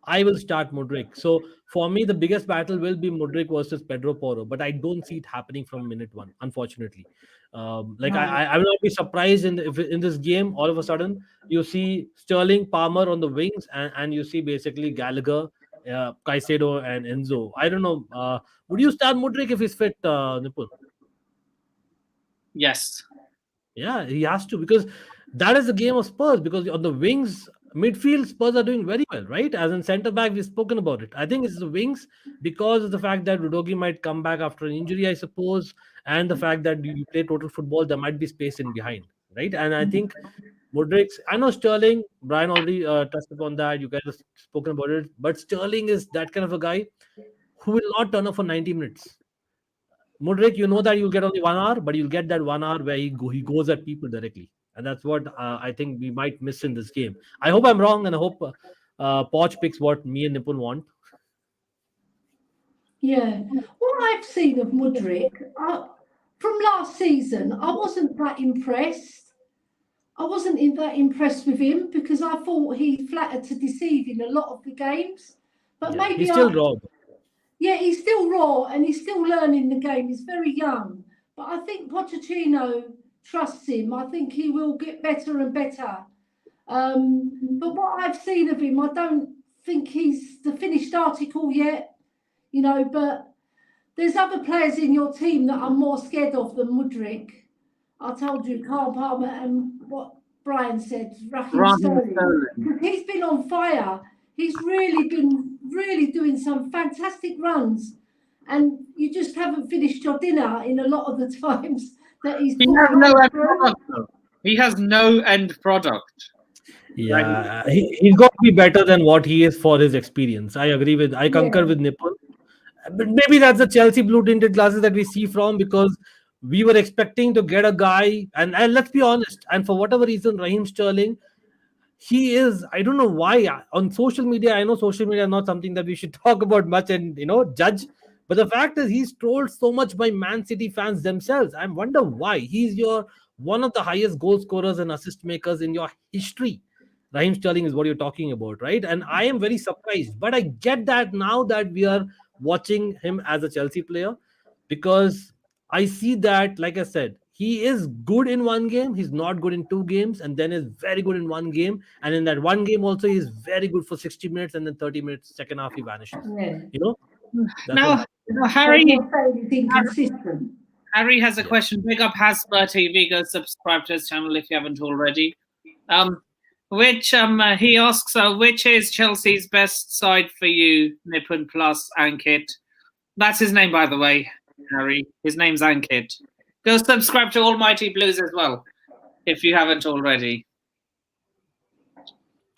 [SPEAKER 4] I will start Mudrik. So for me, the biggest battle will be Mudrik versus Pedro Porro, but I don't see it happening from minute one, unfortunately. I will not be surprised if in this game all of a sudden you see Sterling, Palmer on the wings, and you see basically Gallagher, Caicedo, and Enzo. I don't know. Would you start Mudrik if he's fit, Nipun?
[SPEAKER 2] Yes.
[SPEAKER 4] Yeah, he has to because that is the game of Spurs. Because on the wings, midfield, Spurs are doing very well, right? As in centre back, we've spoken about it. I think it's the wings because of the fact that Rudogi might come back after an injury, I suppose, and the fact that you play total football, there might be space in behind, right? And I think Modric's, I know Sterling, Brian already touched upon that. You guys have spoken about it, but Sterling is that kind of a guy who will not turn up for 90 minutes. Modric, you know that you'll get only 1 hour, but you'll get that 1 hour where he goes at people directly. and that's what I think we might miss in this game. I hope I'm wrong, and I hope Poch picks what me and Nipun want.
[SPEAKER 3] Yeah. What I've seen of Mudryk, from last season, I wasn't that impressed. I wasn't that impressed with him because I thought he flattered to deceive in a lot of the games. But
[SPEAKER 4] Yeah,
[SPEAKER 3] maybe
[SPEAKER 4] he's still raw.
[SPEAKER 3] yeah, he's still raw and he's still learning the game. He's very young. But I think Pochettino trusts him. I think he will get better and better. But what I've seen of him, I don't think he's the finished article yet, but there's other players in your team that I'm more scared of than Mudryk. I told you, Carl Palmer and what Brian said, Raheem Sterling. Because he's been on fire. He's really been doing some fantastic runs. And you just haven't finished your dinner in a lot of the times that he's
[SPEAKER 2] He has no end product, though. He has no end product.
[SPEAKER 4] Yeah, he's got to be better than what he is for his experience. I concur with Nipun. But maybe that's the Chelsea blue tinted glasses that we see from, because we were expecting to get a guy, and let's be honest, and for whatever reason, Raheem Sterling, he is, I don't know why, on social media. I know social media is not something that we should talk about much and judge, but the fact is he's trolled so much by Man City fans themselves. I wonder why. He's your one of the highest goal scorers and assist makers in your history. Raheem Sterling is what you're talking about, right? And I am very surprised, but I get that now that we are watching him as a Chelsea player, because I see that, like I said, he is good in one game, he's not good in two games, and then is very good in one game. And in that one game, also, he's very good for 60 minutes, and then 30 minutes, second half, he vanishes.
[SPEAKER 3] Yeah.
[SPEAKER 2] Now, Harry,
[SPEAKER 3] inconsistent.
[SPEAKER 2] Harry has a question. Big up Hasper TV. Go subscribe to his channel if you haven't already. He asks, which is Chelsea's best side for you, Nipun plus Ankit? That's his name, by the way, Harry. His name's Ankit. Go subscribe to Almighty Blues as well, if you haven't already.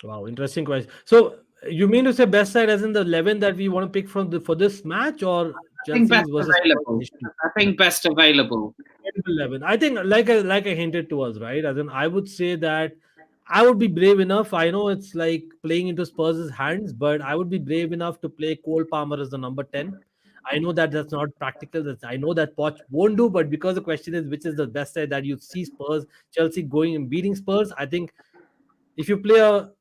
[SPEAKER 4] Wow, interesting question. So you mean to say best side as in the 11 that we want to pick for this match, or Chelsea's versus
[SPEAKER 2] available? I think best available.
[SPEAKER 4] 11. I think like I hinted to us, right? As in, I would say that I would be brave enough. I know it's like playing into Spurs' hands, but I would be brave enough to play Cole Palmer as the number 10. I know that that's not practical. I know that Poch won't do, but because the question is which is the best side that you see Chelsea going and beating Spurs, I think if you play a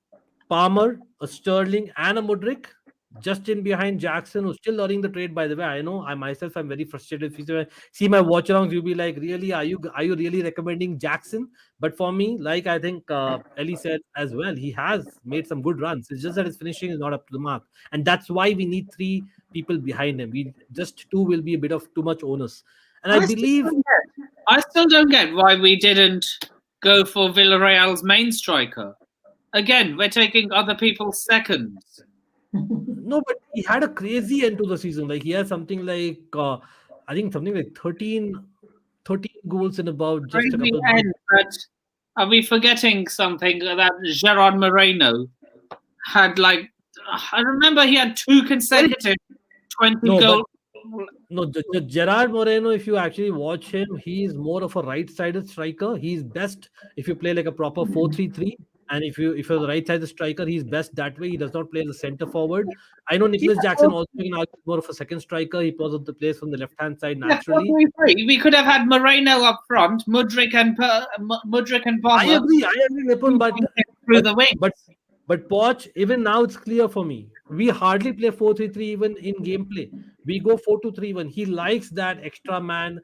[SPEAKER 4] Palmer, a Sterling, and a Mudryk, just in behind Jackson, who's still learning the trade, by the way. I know I'm very frustrated. If you see my watch arounds, you'll be like, really, are you really recommending Jackson? But for me, like I think Ellie said as well, he has made some good runs. It's just that his finishing is not up to the mark, and that's why we need three people behind him. We just two will be a bit of too much onus. And I believe
[SPEAKER 2] I still don't get why we didn't go for Villarreal's main striker. Again, we're taking other people's seconds.
[SPEAKER 4] No, but he had a crazy end to the season. Like he had something like I think something like 13 goals in about just a couple of months.
[SPEAKER 2] But are we forgetting something that Gerard Moreno had? Like, I remember he had two consecutive 20 goals.
[SPEAKER 4] No, Gerard Moreno, if you actually watch him, he's more of a right-sided striker. He's best if you play like a proper 4-3-3. And if you're the right-sided striker, he's best that way. He does not play as a centre forward. I know Nicholas Jackson also can argue more of a second striker. He plays from the left-hand side naturally.
[SPEAKER 2] We could have had Moreno up front, Mudryk and Palmer.
[SPEAKER 4] I agree, Nipun, but
[SPEAKER 2] through the wing.
[SPEAKER 4] But Poch, even now it's clear for me. We hardly play 4-3-3 even in gameplay. We go 4-2-3-1. He likes that extra man,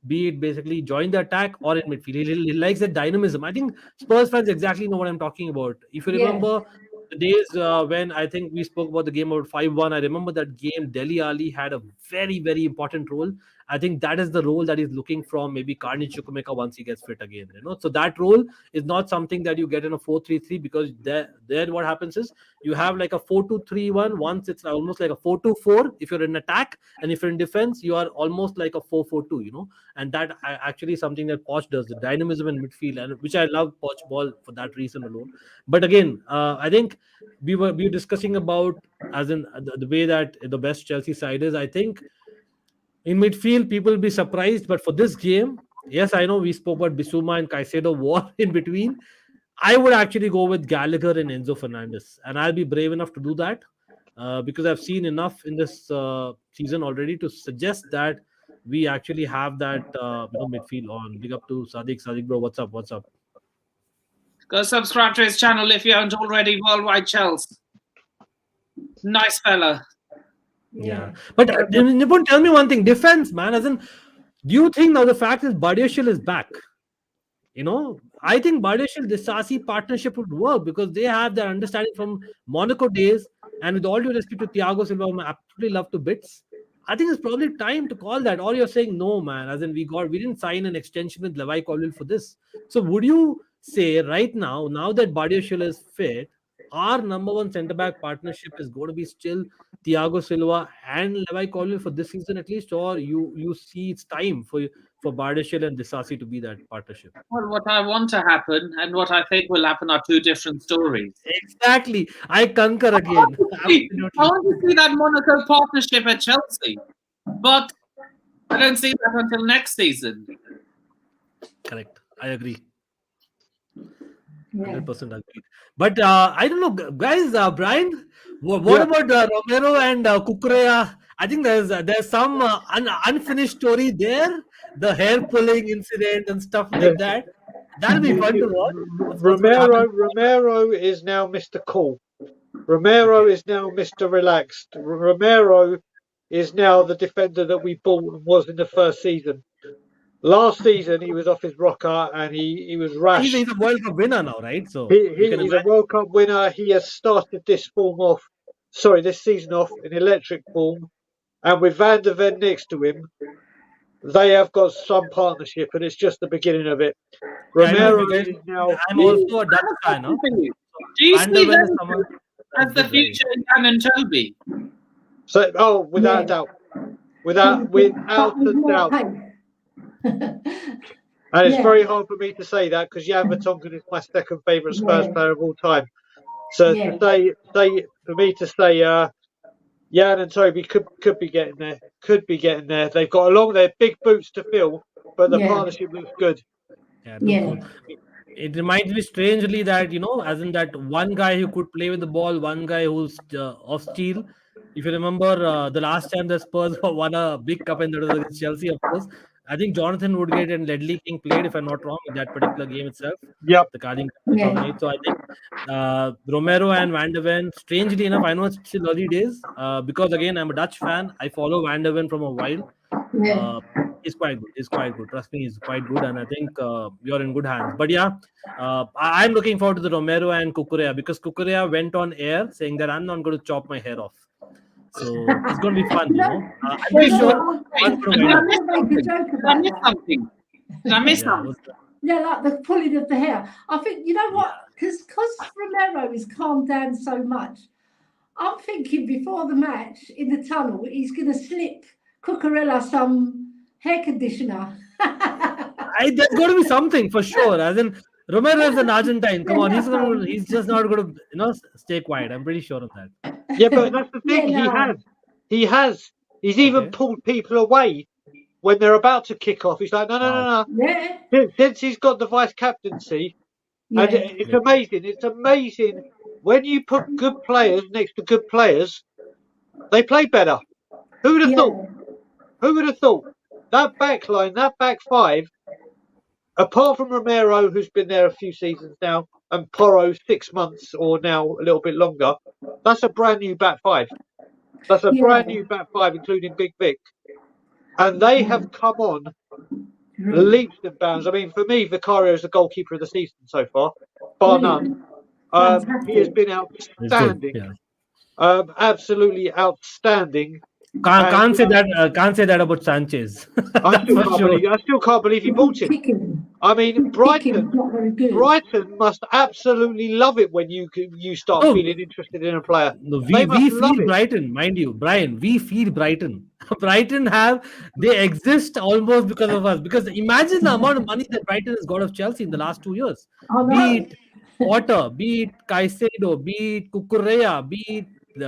[SPEAKER 4] be it basically join the attack or in midfield. He likes that dynamism. I think Spurs fans exactly know what I'm talking about. If you remember the days when I think we spoke about the game about 5-1, I remember that game Dele Alli had a very, very important role. I think that is the role that he's looking from maybe Carney Chukwuemeka once he gets fit again. So that role is not something that you get in a 4-3-3, because there what happens is you have like a 4-2-3-1. Once it's almost like a 4-2-4 if you're in attack, and if you're in defense, you are almost like a 4-4-2. And that actually is something that Poch does, the dynamism in midfield, and which I love Poch ball for that reason alone. But again, I think we were discussing about as in the way that the best Chelsea side is. I think in midfield, people will be surprised. But for this game, Yes, I know we spoke about Bissouma and Caicedo war in between. I would actually go with Gallagher and Enzo Fernandez, and I'll be brave enough to do that because I've seen enough in this season already to suggest that we actually have that midfield on. Big up to Sadiq. Sadiq, bro, what's up? What's up?
[SPEAKER 2] Go subscribe to his channel if you haven't already. Worldwide Chelsea. Nice fella.
[SPEAKER 4] Yeah. But Nipun, tell me one thing. Defense, man. As in, do you think now the fact is Badiashil is back? I think Badiashil Disasi partnership would work because they have their understanding from Monaco days. And with all due respect to Thiago Silva, whom I absolutely love to bits, I think it's probably time to call that. Or you're saying no, man. As in, we didn't sign an extension with Levi Colwill for this. So would you say right now that Badiashil is fit, our number one centre back partnership is going to be still Thiago Silva and Levi Colwill for this season at least, or you see it's time for Bardashil and Disasi to be that partnership?
[SPEAKER 2] Well, what I want to happen and what I think will happen are two different stories.
[SPEAKER 4] Exactly. I concur again.
[SPEAKER 2] I want to see that Monaco partnership at Chelsea, but I don't see that until next season.
[SPEAKER 4] Correct. I agree. 100% agreed. But I don't know, guys. Brian, what about Romero and Cucurella? I think there's some unfinished story there. The hair pulling incident and stuff like that. That'll be fun to watch.
[SPEAKER 1] Romero is now Mr. Cool. Romero is now Mr. Relaxed. Romero is now the defender that we bought and was in the first season. Last season, he was off his rocker and he was rash.
[SPEAKER 4] He's a World Cup winner now, right? So
[SPEAKER 1] he's a World Cup winner. He has started this season off in electric form. And with Van der Ven next to him, they have got some partnership, and it's just the beginning of it. Romero is now.
[SPEAKER 4] I'm also a Dutch fan.
[SPEAKER 2] Do you see them as the future Jan and Toby?
[SPEAKER 1] So, without a doubt, without a doubt. And it's very hard for me to say that because Jan Vertonghen is my second favourite Spurs player of all time. So for me to say Jan and Toby could be getting there. Could be getting there. They've got their big boots to fill, but the partnership looks good.
[SPEAKER 4] It reminds me strangely that as in that one guy who could play with the ball, one guy who's of steel. If you remember the last time the Spurs won a big cup and that was against Chelsea, of course. I think Jonathan Woodgate and Ledley King played, if I'm not wrong, in that particular game itself.
[SPEAKER 1] Yep.
[SPEAKER 4] The Carling. So I think Romero and Van der Ven, strangely enough, I know it's still early days because, again, I'm a Dutch fan. I follow Van der Ven from a while. He's quite good. He's quite good. Trust me, he's quite good. And I think you're in good hands. But I'm looking forward to the Romero and Cucurella because Cucurella went on air saying that I'm not going to chop my hair off. So it's going to be fun, I'm pretty sure.
[SPEAKER 2] I missed something.
[SPEAKER 3] Yeah, like the pulling of the hair. I think, you know what? Because Romero is calmed down so much, I'm thinking before the match in the tunnel, he's going to slip Cucurella some hair conditioner.
[SPEAKER 4] There's going to be something for sure. As in, Romero is an Argentine. Come on, he's just not going to stay quiet. I'm pretty sure of that.
[SPEAKER 1] Yeah, but that's the thing. He's even pulled people away when they're about to kick off. He's like, no.
[SPEAKER 3] Yeah.
[SPEAKER 1] Since he's got the vice captaincy, and it's amazing. It's amazing when you put good players next to good players, they play better. Who would have thought? Who would have thought? That back line, that back five, apart from Romero, who's been there a few seasons now, and Porro 6 months or now a little bit longer, that's a brand new back five. That's a brand new back five, including Big Vic. And they have come on leaps and bounds. I mean, for me, Vicario is the goalkeeper of the season so far, bar none. He has been outstanding. Absolutely outstanding.
[SPEAKER 4] Can't say that about Sanchez.
[SPEAKER 1] I still can't believe he bought him. I mean, Brighton must absolutely love it when you start feeling interested in a player.
[SPEAKER 4] No, we feel Brighton, mind you, Brian. We feel Brighton. Brighton they exist almost because of us. Because imagine the amount of money that Brighton has got of Chelsea in the last 2 years. Be it Potter, be it Caicedo, be it Cucurella, be it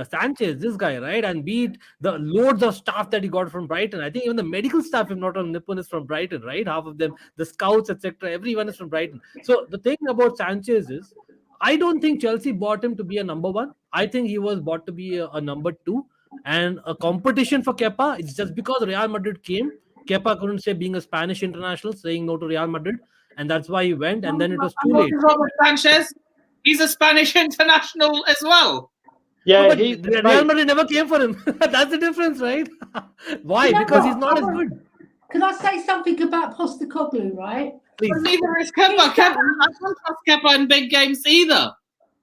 [SPEAKER 4] Sanchez, this guy, right? And be it the loads of staff that he got from Brighton. I think even the medical staff, if not on Nippon, is from Brighton, right? Half of them, the scouts, etc. Everyone is from Brighton. So the thing about Sanchez is, I don't think Chelsea bought him to be a number one. I think he was bought to be a number two and a competition for Kepa. It's just because Real Madrid came, Kepa couldn't say, being a Spanish international, saying no to Real Madrid, and that's why he went. And then it was too
[SPEAKER 2] What
[SPEAKER 4] late.
[SPEAKER 2] is Robert Sanchez? He's a Spanish international as well.
[SPEAKER 1] Yeah,
[SPEAKER 4] But Real Madrid never came for him. That's the difference, right? Why? Because he's not as good.
[SPEAKER 3] Can I say something about Postecoglou, right?
[SPEAKER 4] Please.
[SPEAKER 2] But neither is Kepa. I don't trust Kepa in big games either.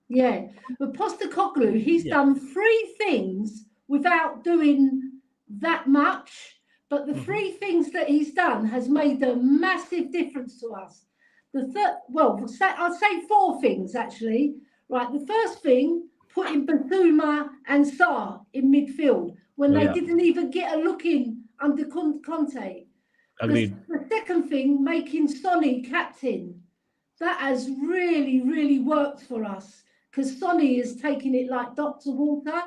[SPEAKER 3] Yeah, but Postecoglou, he's done 3 things without doing that much. But the 3 things that he's done has made a massive difference to us. I'll say 4 things actually. Right, the first thing, putting Basuma and Sarr in midfield when they didn't even get a look in under Conte.
[SPEAKER 4] Agreed.
[SPEAKER 3] The second thing, making Sonny captain. That has really, really worked for us because Sonny is taking it like Dr. Walter,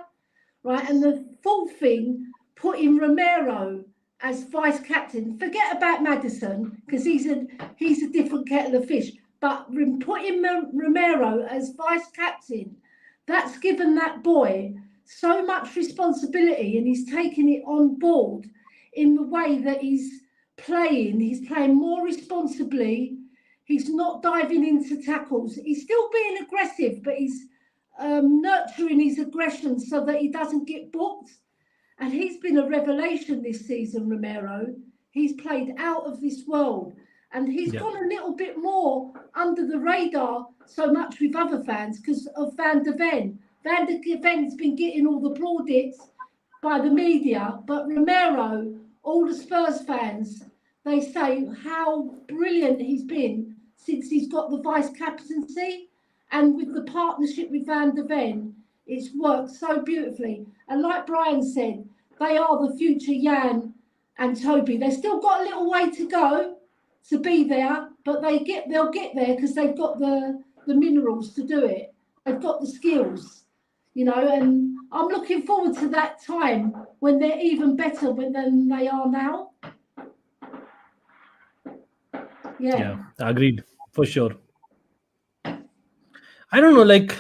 [SPEAKER 3] right? And the fourth thing, putting Romero as vice captain. Forget about Maddison because he's a different kettle of fish. But putting Romero as vice captain, that's given that boy so much responsibility, and he's taken it on board in the way that he's playing. He's playing more responsibly. He's not diving into tackles. He's still being aggressive, but he's nurturing his aggression so that he doesn't get booked. And he's been a revelation this season, Romero. He's played out of this world. And he's gone a little bit more under the radar so much with other fans because of Van de Ven. Van de Ven's been getting all the plaudits by the media, but Romero, all the Spurs fans, they say how brilliant he's been since he's got the vice captaincy. And with the partnership with Van de Ven, it's worked so beautifully. And like Brian said, they are the future Jan and Toby. They've still got a little way to go to be there, but they'll get there because they've got the minerals to do it. They've got the skills, and I'm looking forward to that time when they're even better than they are now.
[SPEAKER 4] Yeah, agreed, for sure. I don't know, like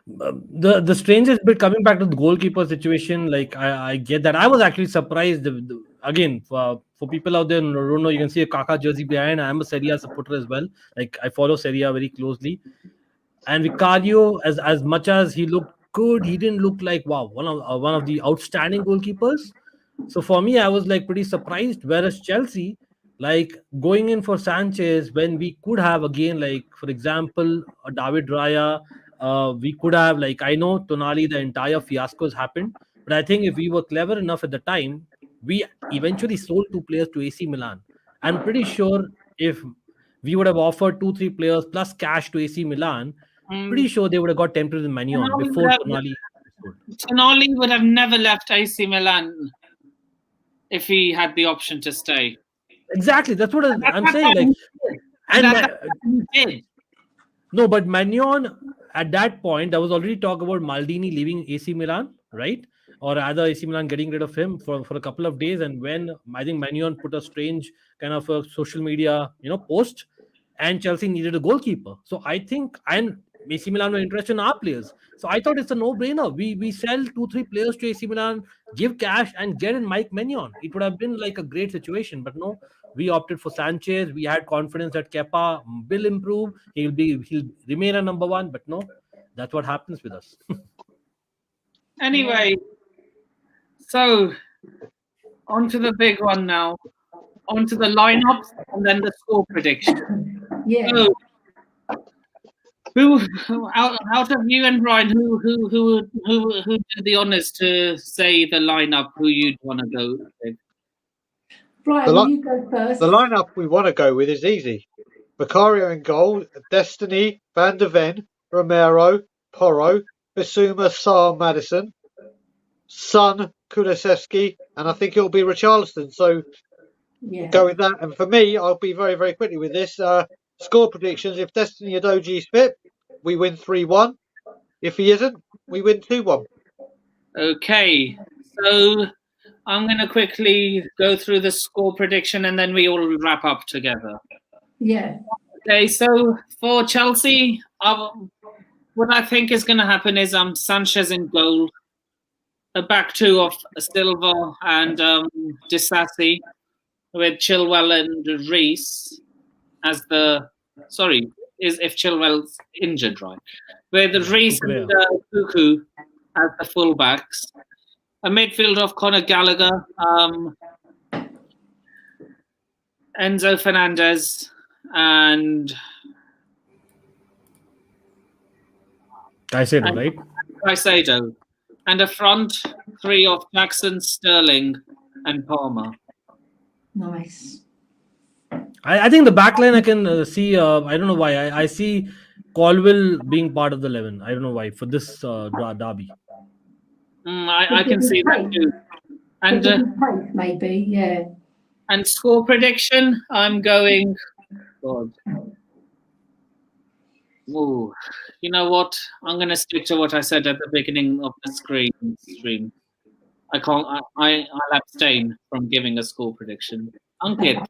[SPEAKER 4] the strangest bit, coming back to the goalkeeper situation, like I get that. I was actually surprised. Again, for people out there who don't know, you can see a Kaka jersey behind. I am a Serie A supporter as well. Like I follow Serie A very closely. And Vicario, as much as he looked good, he didn't look like one of the outstanding goalkeepers. So for me, I was like pretty surprised. Whereas Chelsea, like going in for Sanchez when we could have again, like for example, a David Raya, we could have, like, I know Tonali, the entire fiasco has happened, but I think if we were clever enough at the time, we eventually sold 2 players to AC Milan. I'm pretty sure if we would have offered 2-3 players plus cash to AC Milan, pretty sure they would have got tempted with Magnon before Tonali.
[SPEAKER 2] Tonali would have never left AC Milan if he had the option to stay.
[SPEAKER 4] Exactly, that's what I'm saying. Like, no, but Magnon at that point, there was already talk about Maldini leaving AC Milan, right? Or rather, AC Milan getting rid of him for a couple of days. And when I think Magnon put a strange kind of a social media, post, and Chelsea needed a goalkeeper. So I think, and AC Milan were interested in our players. So I thought it's a no-brainer. We sell 2-3 players to AC Milan, give cash, and get in Mike Magnon. It would have been like a great situation. But no, we opted for Sanchez. We had confidence that Kepa will improve. He'll remain a number one. But no, that's what happens with us.
[SPEAKER 2] Anyway, so on to the big one now. On to the lineups and then the score prediction.
[SPEAKER 3] Yeah.
[SPEAKER 2] So, who out of you and Brian, who did the honors to say the lineup? Who you'd want to go with?
[SPEAKER 3] Brian, you go first.
[SPEAKER 1] The lineup we want to go with is easy: Vicario in goal, Destiny, Van de Ven, Romero, Porro, Bissouma, Sarr, Maddison, Son, Kulusevski, and I think it'll be Richarlison. So go with that. And for me, I'll be very, very quickly with this. Score predictions: if Destiny Udogie is fit, we win 3-1. If he isn't, we win 2-1.
[SPEAKER 2] Okay, so I'm going to quickly go through the score prediction and then we all wrap up together.
[SPEAKER 3] Yeah.
[SPEAKER 2] Okay, so for Chelsea, what I think is going to happen is Sanchez in goal, a back two of Silva and Disasi, with Chilwell and Reese as the if Chilwell's injured, right? With Reese and Cuckoo as the fullbacks, a midfield of Conor Gallagher, Enzo Fernandez, and
[SPEAKER 4] Caicedo, right?
[SPEAKER 2] Caicedo, and a front three of Jackson, Sterling, and Palmer.
[SPEAKER 3] Nice.
[SPEAKER 4] I think the backline I can see. I don't know why. I see Colville being part of the 11. I don't know why for this derby.
[SPEAKER 2] I can see that too. And
[SPEAKER 3] maybe, yeah.
[SPEAKER 2] And score prediction, I'm going. God. Ooh, you know what? I'm going to stick to what I said at the beginning of the stream. I can't. I'll abstain from giving a score prediction. Ankit.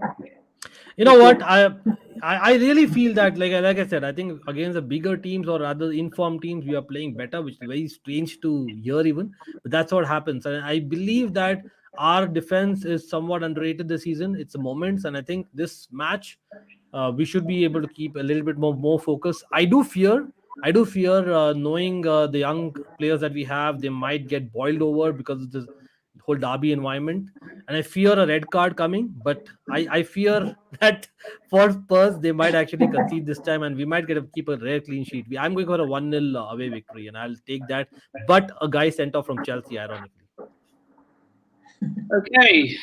[SPEAKER 4] You know what? I really feel that like I said, I think against the bigger teams or other informed teams, we are playing better, which is very strange to hear even. But that's what happens. And I believe that our defense is somewhat underrated this season. It's a moments, and I think this match we should be able to keep a little bit more focus. I do fear knowing the young players that we have, they might get boiled over because of this whole derby environment, and I fear a red card coming. But I fear that for Spurs they might actually concede this time, and we might keep a rare clean sheet. I'm going for a 1-0 away victory, and I'll take that. But a guy sent off from Chelsea, ironically.
[SPEAKER 2] Okay.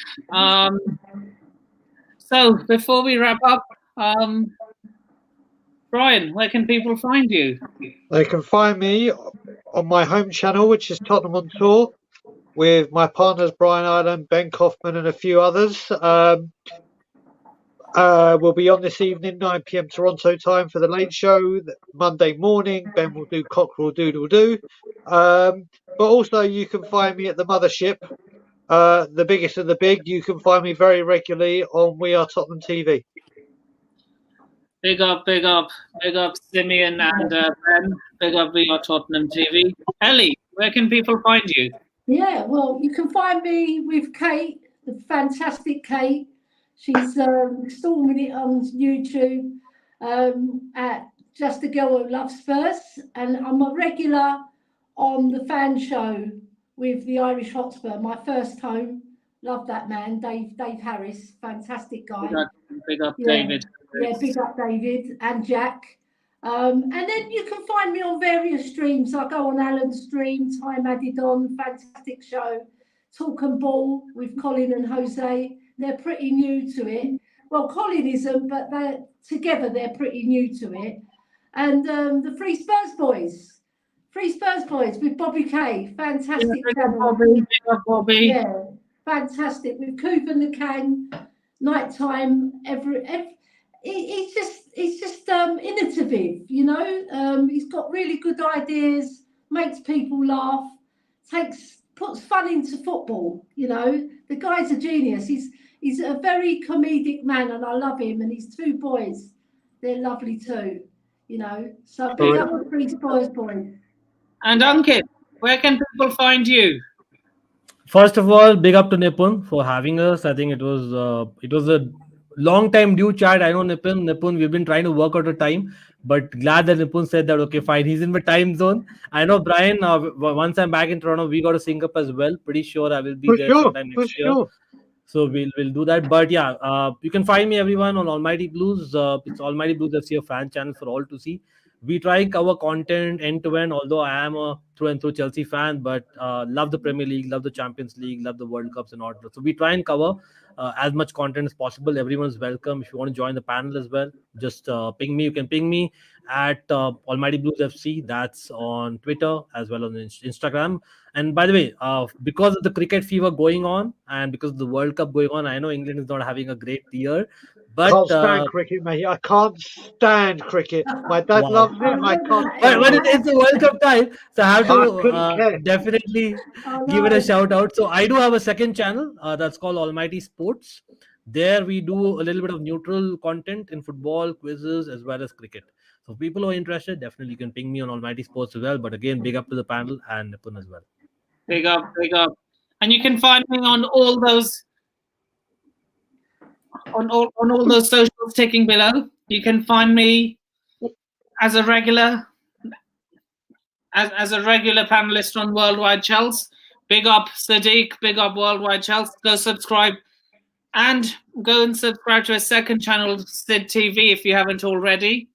[SPEAKER 2] So before we wrap up, Brian, where can people find you?
[SPEAKER 1] They can find me on my home channel, which is Tottenham on Tour, with my partners Brian Ireland, Ben Kaufman, and a few others. We'll be on this evening, 9 p.m. Toronto time for the late show. Monday morning, Ben will do Cockerel Doodle Doo. But also, you can find me at the Mothership, the biggest of the big. You can find me very regularly on We Are Tottenham TV.
[SPEAKER 2] Big up, Simeon and Ben. Big up We Are Tottenham TV. Ellie, where can people find you?
[SPEAKER 3] Yeah, well, you can find me with Kate, the fantastic Kate. She's storming it on YouTube at Just a Girl Who Loves Spurs. And I'm a regular on the fan show with the Irish Hotspur, my first home. Love that man, Dave Harris, fantastic guy.
[SPEAKER 2] Big up David.
[SPEAKER 3] Yeah, big up David and Jack. And then you can find me on various streams. I go on Alan's stream, Time Added On, fantastic show. Talk and Ball with Colin and Jose. They're pretty new to it. Well, Colin isn't, but they're pretty new to it. And the Free Spurs Boys with Bobby Kay, fantastic.
[SPEAKER 2] Bobby.
[SPEAKER 3] Yeah, fantastic with Coop and the Kang, nighttime. He's just innovative, you know. He's got really good ideas, makes people laugh, puts fun into football. You know, the guy's a genius. He's a very comedic man, and I love him. And his two boys, they're lovely too. You know, so big up the Free Spurs Boys.
[SPEAKER 2] And Ankit, where can people find you?
[SPEAKER 4] First of all, big up to Nipun for having us. I think it was a long time due chat. I know Nipun, we've been trying to work out a time, but glad that Nipun said that okay, fine, he's in my time zone. I know Brian. Once I'm back in Toronto, we got to sync up as well. Pretty sure I will be there sometime next year. So we'll do that. But yeah, you can find me everyone on Almighty Blues. It's Almighty Blues FC, a fan channel for all to see. We try and cover content end to end, although I am a through and through Chelsea fan, but love the Premier League, love the Champions League, love the World Cups and all. So we try and cover as much content as possible. Everyone's welcome. If you want to join the panel as well, just ping me. You can ping me at Almighty Blues FC. That's on Twitter as well as on Instagram. And by the way, because of the cricket fever going on and because of the World Cup going on, I know England is not having a great year. But
[SPEAKER 1] Can't stand cricket, mate. I can't stand cricket. My dad
[SPEAKER 4] wow.
[SPEAKER 1] loves it. I can't
[SPEAKER 4] But
[SPEAKER 1] stand it.
[SPEAKER 4] it's the World Cup time, so I have
[SPEAKER 1] I
[SPEAKER 4] to
[SPEAKER 1] couldn't care.
[SPEAKER 4] definitely
[SPEAKER 3] I
[SPEAKER 4] give it a
[SPEAKER 3] know.
[SPEAKER 4] shout out. So I do have a second channel that's called Almighty Sports. There we do a little bit of neutral content in football, quizzes, as well as cricket. So people who are interested, definitely you can ping me on Almighty Sports as well. But again, big up to the panel and Nipun as well.
[SPEAKER 2] Big up, big up. And you can find me on all those on all those socials ticking below. You can find me as a regular as a regular panelist on Worldwide Chels. Big up Sadiq, big up Worldwide Chels. Go subscribe and go and subscribe to his second channel, Sid TV, if you haven't already.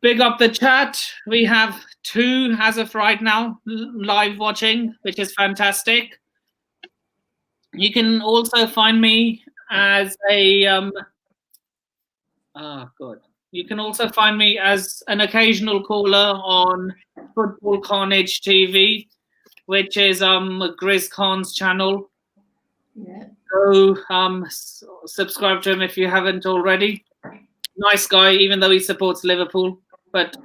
[SPEAKER 2] Big up the chat. We have 2 as of right now live watching, which is fantastic. You can also find me as a You can also find me as an occasional caller on Football Carnage TV, which is Grizz Khan's channel.
[SPEAKER 3] Yeah.
[SPEAKER 2] Go subscribe to him if you haven't already. Nice guy, even though he supports Liverpool, but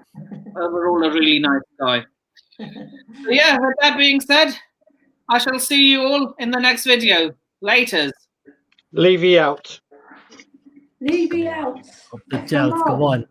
[SPEAKER 2] overall a really nice guy. So yeah, with that being said, I shall see you all in the next video. Laters.
[SPEAKER 1] Levy out.
[SPEAKER 3] Leave me out.
[SPEAKER 4] The Chels, come on.